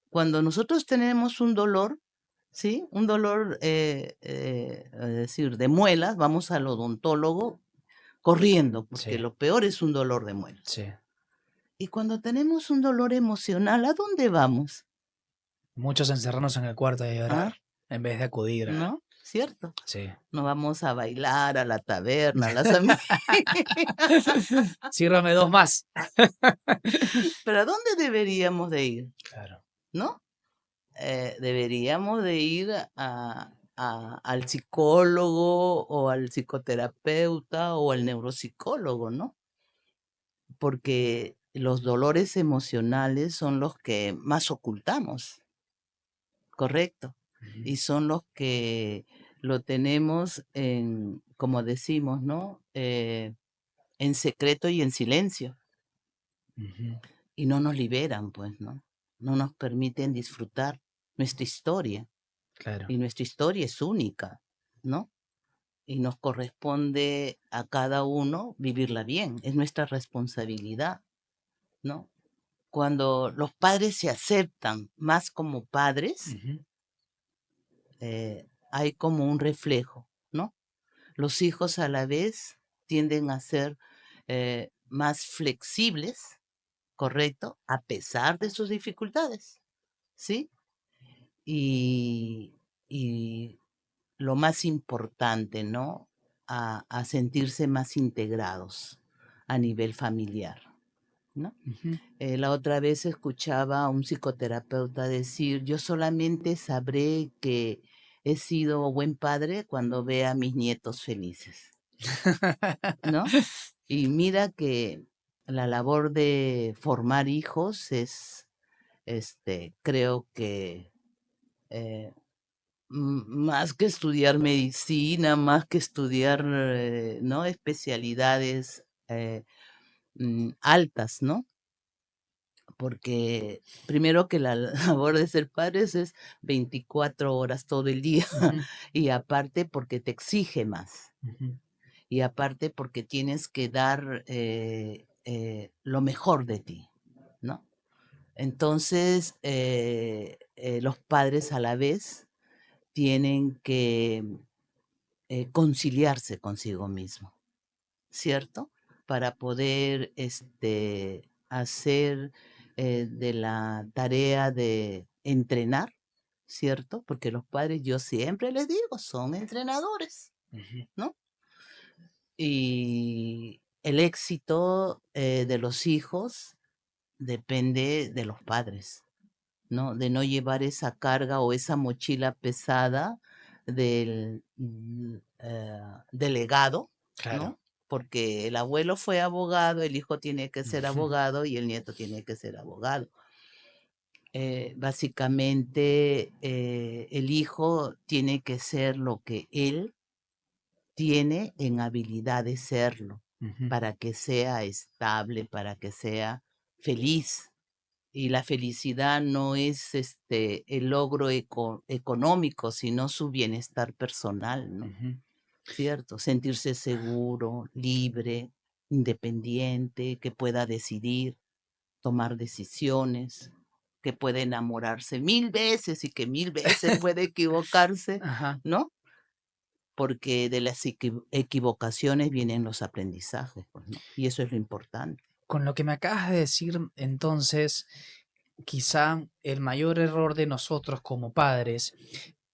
cuando nosotros tenemos un dolor, ¿sí? Un dolor, es decir, de muelas, vamos al odontólogo corriendo, porque
sí,
lo peor es un dolor de muelas.
sí.
Y cuando tenemos un dolor emocional, ¿a dónde vamos?
Muchos encerrarnos en el cuarto y
¿Ah?
llorar en vez de acudir
¿No? ¿Cierto?
sí.
No vamos a bailar a la taberna, a las amigas.
Sírvame 2 más.
Pero ¿a dónde deberíamos de ir?
Claro.
¿No? Deberíamos de ir al psicólogo o al psicoterapeuta o al neuropsicólogo, ¿no? Porque los dolores emocionales son los que más ocultamos, ¿correcto?
Ujú,
Y son los que lo tenemos en, como decimos, ¿no? En secreto y en silencio.
ujú.
Y no nos liberan, pues, ¿no? No nos permiten disfrutar nuestra historia.
Claro.
Y nuestra historia es única, ¿no? Y nos corresponde a cada uno vivirla bien, es nuestra responsabilidad, ¿no? Cuando los padres se aceptan más como padres,
Ujú,
hay como un reflejo, ¿no? Los hijos a la vez tienden a ser más flexibles, ¿correcto? A pesar de sus dificultades, ¿sí? Y, y lo más importante, ¿no? A sentirse más integrados a nivel familiar, ¿no?
ujú.
La otra vez escuchaba a un psicoterapeuta decir, yo solamente sabré que he sido buen padre cuando vea a mis nietos felices, ¿no? Y mira que la labor de formar hijos es, creo que eh, más que estudiar medicina, más que estudiar, ¿no? Especialidades altas, ¿no? Porque primero que la labor de ser padres es 24 horas todo el día
Ujú,
y aparte porque te exige más
ujú.
y aparte porque tienes que dar lo mejor de ti, ¿no? Entonces, los padres a la vez tienen que conciliarse consigo mismo, ¿cierto? Para poder hacer de la tarea de entrenar, ¿cierto? Porque los padres, yo siempre les digo, son entrenadores,
Ujú,
¿no? Y el éxito de los hijos depende de los padres, ¿no? De no llevar esa carga o esa mochila pesada del delegado,
claro.
¿no? Porque el abuelo fue abogado, el hijo tiene que ser abogado y el nieto tiene que ser abogado. Básicamente, el hijo tiene que ser lo que él tiene en habilidad de serlo,
Ujú,
para que sea estable, para que sea feliz, y la felicidad no es el logro económico, sino su bienestar personal, ¿no?
ujú,
¿Cierto? Sentirse seguro, libre, independiente, que pueda decidir, tomar decisiones, que puede enamorarse 1000 veces y que 1000 veces puede equivocarse,
Ajá.
¿no? Porque de las equivocaciones vienen los aprendizajes, pues, ¿no? Y eso es lo importante.
Con lo que me acabas de decir, entonces, quizá el mayor error de nosotros como padres,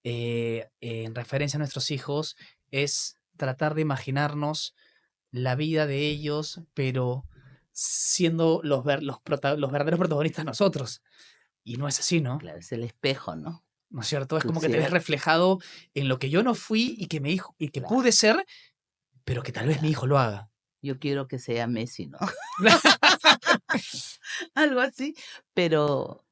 en referencia a nuestros hijos, es tratar de imaginarnos la vida de ellos, pero siendo los verdaderos protagonistas nosotros. Y no es así, ¿no?
Claro, es el espejo, ¿no?
¿No es cierto? Es como que te ves
¿Cierto?
reflejado en lo que yo no fui y que mi hijo, y que
Claro,
pude ser, pero que tal vez mi
claro.
hijo lo haga.
Yo quiero que sea Messi, ¿no? Algo así, pero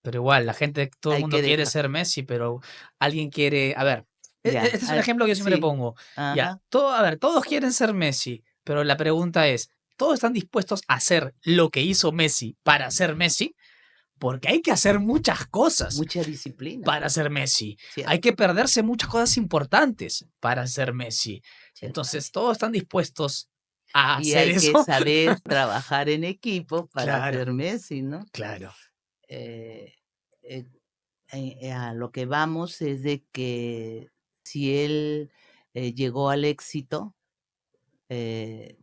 Pero igual, la gente, todo el
hay
mundo
que
quiere
dejar.
ser Messi, pero alguien quiere, a ver,
Ya,
Este es un ejemplo que yo siempre
sí,
pongo. Ya,
ajá,
a ver, todos quieren ser Messi, pero la pregunta es, ¿todos están dispuestos a hacer lo que hizo Messi para ser Messi? Porque hay que hacer muchas cosas
mucha disciplina,
para ser Messi. Hay
cierto,
que perderse muchas cosas importantes para ser Messi. Entonces,
ciertamente.
todos están dispuestos a
Y
hacer
hay que
eso.
saber trabajar en equipo para
Claro,
ser Messi, ¿no?
claro,
Eh, eh, a lo que vamos es de que si él llegó al éxito, eh,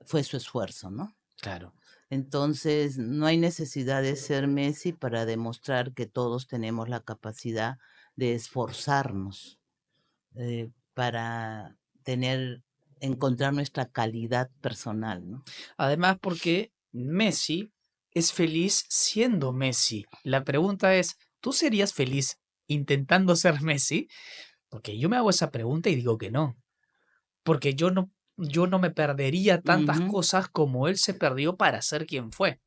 fue su esfuerzo, ¿no?
claro.
Entonces, no hay necesidad de ser Messi para demostrar que todos tenemos la capacidad de esforzarnos para tener, encontrar nuestra calidad personal, ¿no?
Además, porque Messi es feliz siendo Messi. La pregunta es, ¿tú serías feliz intentando ser Messi? Porque yo me hago esa pregunta y digo que no. Porque yo no me perdería tantas
Ujú,
cosas como él se perdió para ser quien fue.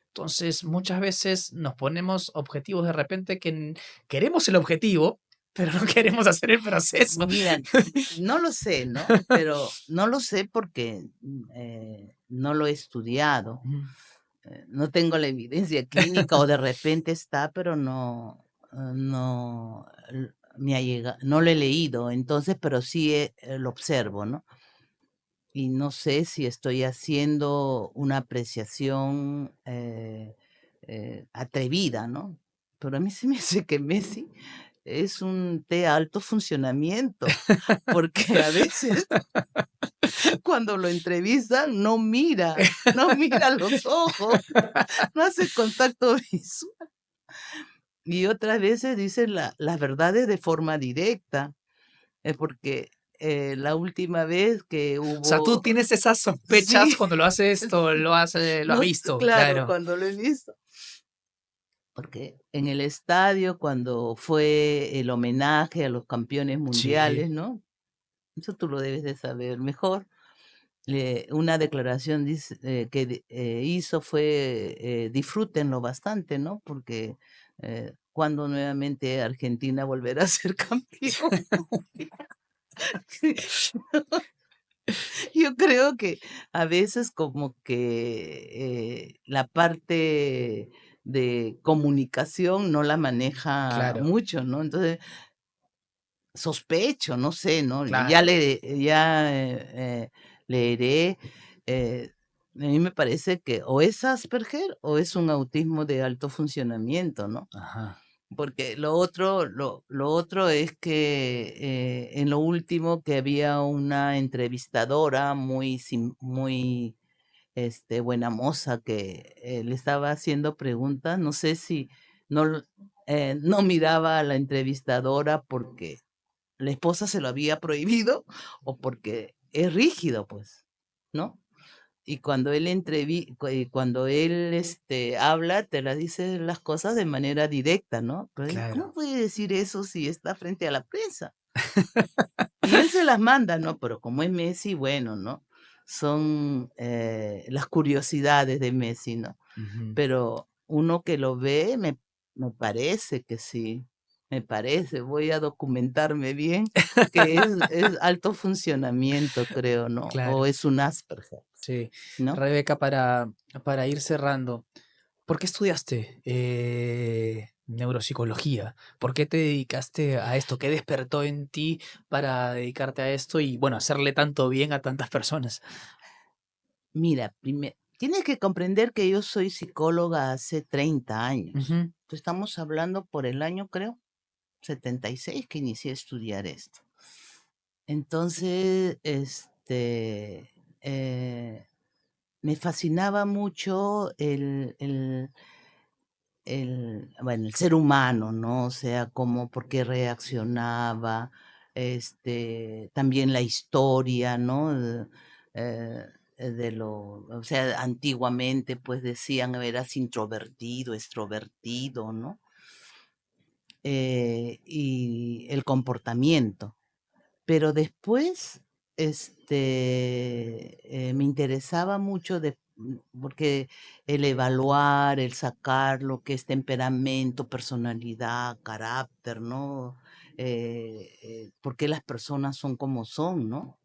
Entonces, muchas veces nos ponemos objetivos de repente que queremos el objetivo, pero no queremos hacer el proceso.
mira, no lo sé, ¿no? Pero no lo sé porque no lo he estudiado.
Ujú.
No tengo la evidencia clínica o de repente está, pero no, no me ha llegado, no lo he leído, entonces, pero sí lo observo, ¿no? Y no sé si estoy haciendo una apreciación atrevida, ¿no? Pero a mí se me hace que Messi es un de alto funcionamiento, porque a veces cuando lo entrevistan no mira los ojos, no hace contacto visual. Y otras veces dice las verdades de forma directa, porque la última vez que
O sea, tú
hubo,
tienes esas sospechas
sí,
cuando lo hace esto, lo has
no,
visto,
claro,
claro.
cuando lo he visto, porque en el estadio, cuando fue el homenaje a los campeones
Sí,
mundiales, ¿no? Eso tú lo debes de saber mejor. Una declaración hizo fue disfrútenlo bastante, ¿no? Porque cuando nuevamente Argentina volverá a ser campeón. Yo creo que a veces como que la parte de comunicación no la maneja
claro,
mucho, ¿no? Entonces, sospecho, no sé, ¿no?
claro.
Ya leeré. A mí me parece que o es Asperger o es un autismo de alto funcionamiento, ¿no?
Ajá.
Porque lo otro es que en lo último que había una entrevistadora muy buena moza que le estaba haciendo preguntas. No sé si no, no miraba a la entrevistadora porque la esposa se lo había prohibido o porque es rígido, pues, ¿no? Y cuando él habla, te la dice las cosas de manera directa, ¿no? Pero ¿cómo
Claro.
puede decir eso si está frente a la prensa? Y él se las manda, ¿no? Pero como es Messi, bueno, ¿no? Son las curiosidades de Messi, ¿no?
Ujú.
Pero uno que lo ve, me parece que sí, me parece, voy a documentarme bien, que es alto funcionamiento, creo, ¿no? O
Claro,
es un Asperger,
sí.
¿no?
Rebeca, para ir cerrando, ¿por qué estudiaste neuropsicología? ¿Por qué te dedicaste a esto? ¿Qué despertó en ti para dedicarte a esto y, bueno, hacerle tanto bien a tantas personas?
Mira, tienes que comprender que yo soy psicóloga hace 30 años.
Ujú.
Estamos hablando por el año, creo, 76 que inicié a estudiar esto. Entonces, eh, me fascinaba mucho bueno, el ser humano, ¿no? O sea, por qué reaccionaba, también la historia, ¿no? Eh, o sea, antiguamente pues decían, eras introvertido, extrovertido, ¿no? Y el comportamiento. Pero después, me interesaba mucho porque el evaluar, el sacar lo que es temperamento, personalidad, carácter, ¿no? por qué las personas son como son, ¿no?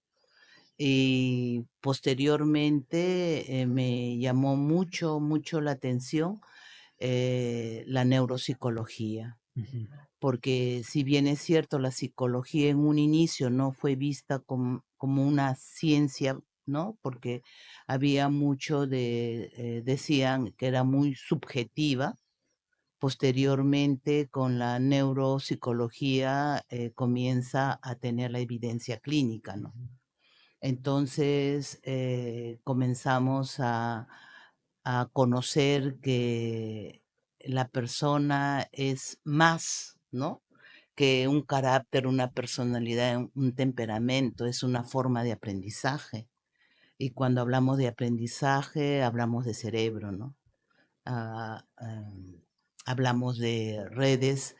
Y posteriormente me llamó mucho, mucho la atención la neuropsicología, porque si bien es cierto, la psicología en un inicio no fue vista como una ciencia, ¿no? Porque había mucho decían que era muy subjetiva. Posteriormente, con la neuropsicología comienza a tener la evidencia clínica, ¿no? Entonces comenzamos a conocer que la persona es más, ¿no? Que un carácter, una personalidad, un temperamento, es una forma de aprendizaje. Y cuando hablamos de aprendizaje, hablamos de cerebro, ¿no? Ah, hablamos de redes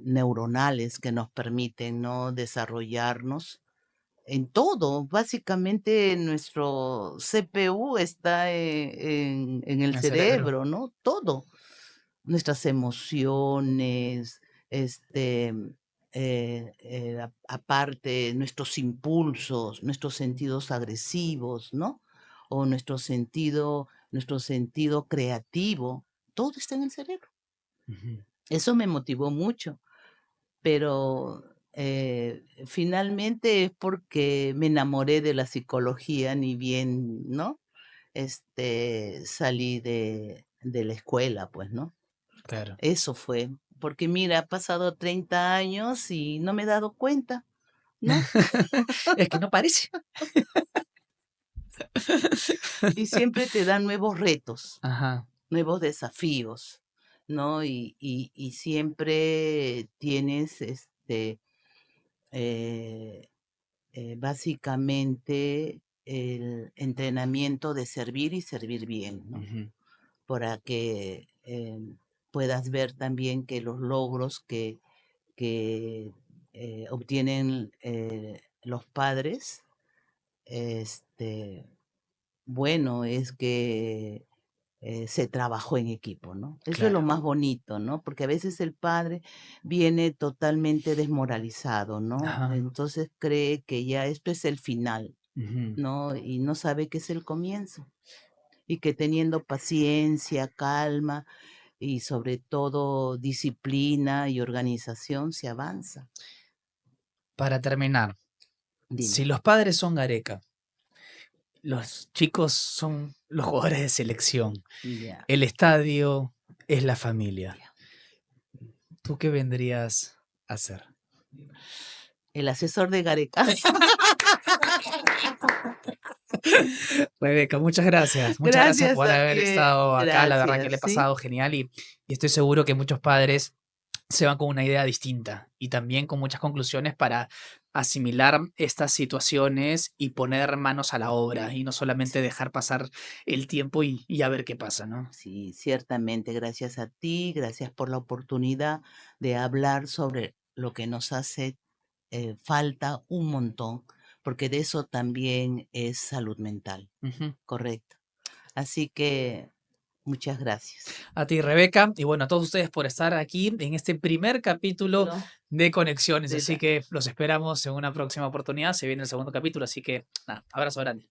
neuronales que nos permiten, ¿no? Desarrollarnos en todo. Básicamente nuestro CPU está en el
El cerebro.
cerebro, ¿no? Todo. Nuestras emociones, este, aparte, nuestros impulsos, nuestros sentidos agresivos, ¿no? O nuestro sentido creativo, todo está en el cerebro. Eso me motivó mucho, pero finalmente es porque me enamoré de la psicología, ni bien, ¿no? Salí de la escuela, pues, ¿no?
Claro.
Eso fue, porque mira, ha pasado 30 años y no me he dado cuenta, ¿no?
Es que no parece.
Y siempre te dan nuevos retos,
Ajá.
nuevos desafíos, ¿no? Y siempre tienes eh, básicamente el entrenamiento de servir y servir bien, ¿no? Para que puedas ver también que los logros que obtienen los padres, bueno, es que se trabajó en equipo, ¿no? Eso es lo
Claro.
más bonito, ¿no? Porque a veces el padre viene totalmente desmoralizado, ¿no?
Ajá.
Entonces cree que ya esto es el final,
Ujú.
¿no? Y no sabe que es el comienzo. Y que teniendo paciencia, calma y sobre todo disciplina y organización se avanza.
Para terminar,
Dime.
si los padres son Gareca, los chicos son los jugadores de selección,
Ya.
el estadio es la familia,
Ya.
¿tú qué vendrías a hacer?
El asesor de Gareca.
Rebeca, muchas gracias. Muchas gracias
Gracias
por
a
haber
ti.
estado acá. La verdad que le he
Gracias, ¿sí?
pasado genial y estoy seguro que muchos padres se van con una idea distinta y también con muchas conclusiones para asimilar estas situaciones y poner manos a la obra y no solamente dejar pasar el tiempo y a ver qué pasa, ¿no?
Sí, ciertamente. Gracias a ti. Gracias por la oportunidad de hablar sobre lo que nos hace falta un montón, porque de eso también es salud mental.
Ujú.
Correcto. Así que muchas gracias.
A ti, Rebeca, y bueno, a todos ustedes por estar aquí en este primer capítulo
¿No?
de Conexiones.
De
Así
la-
que los esperamos en una próxima oportunidad. Se viene el segundo capítulo, así que nada, abrazo grande.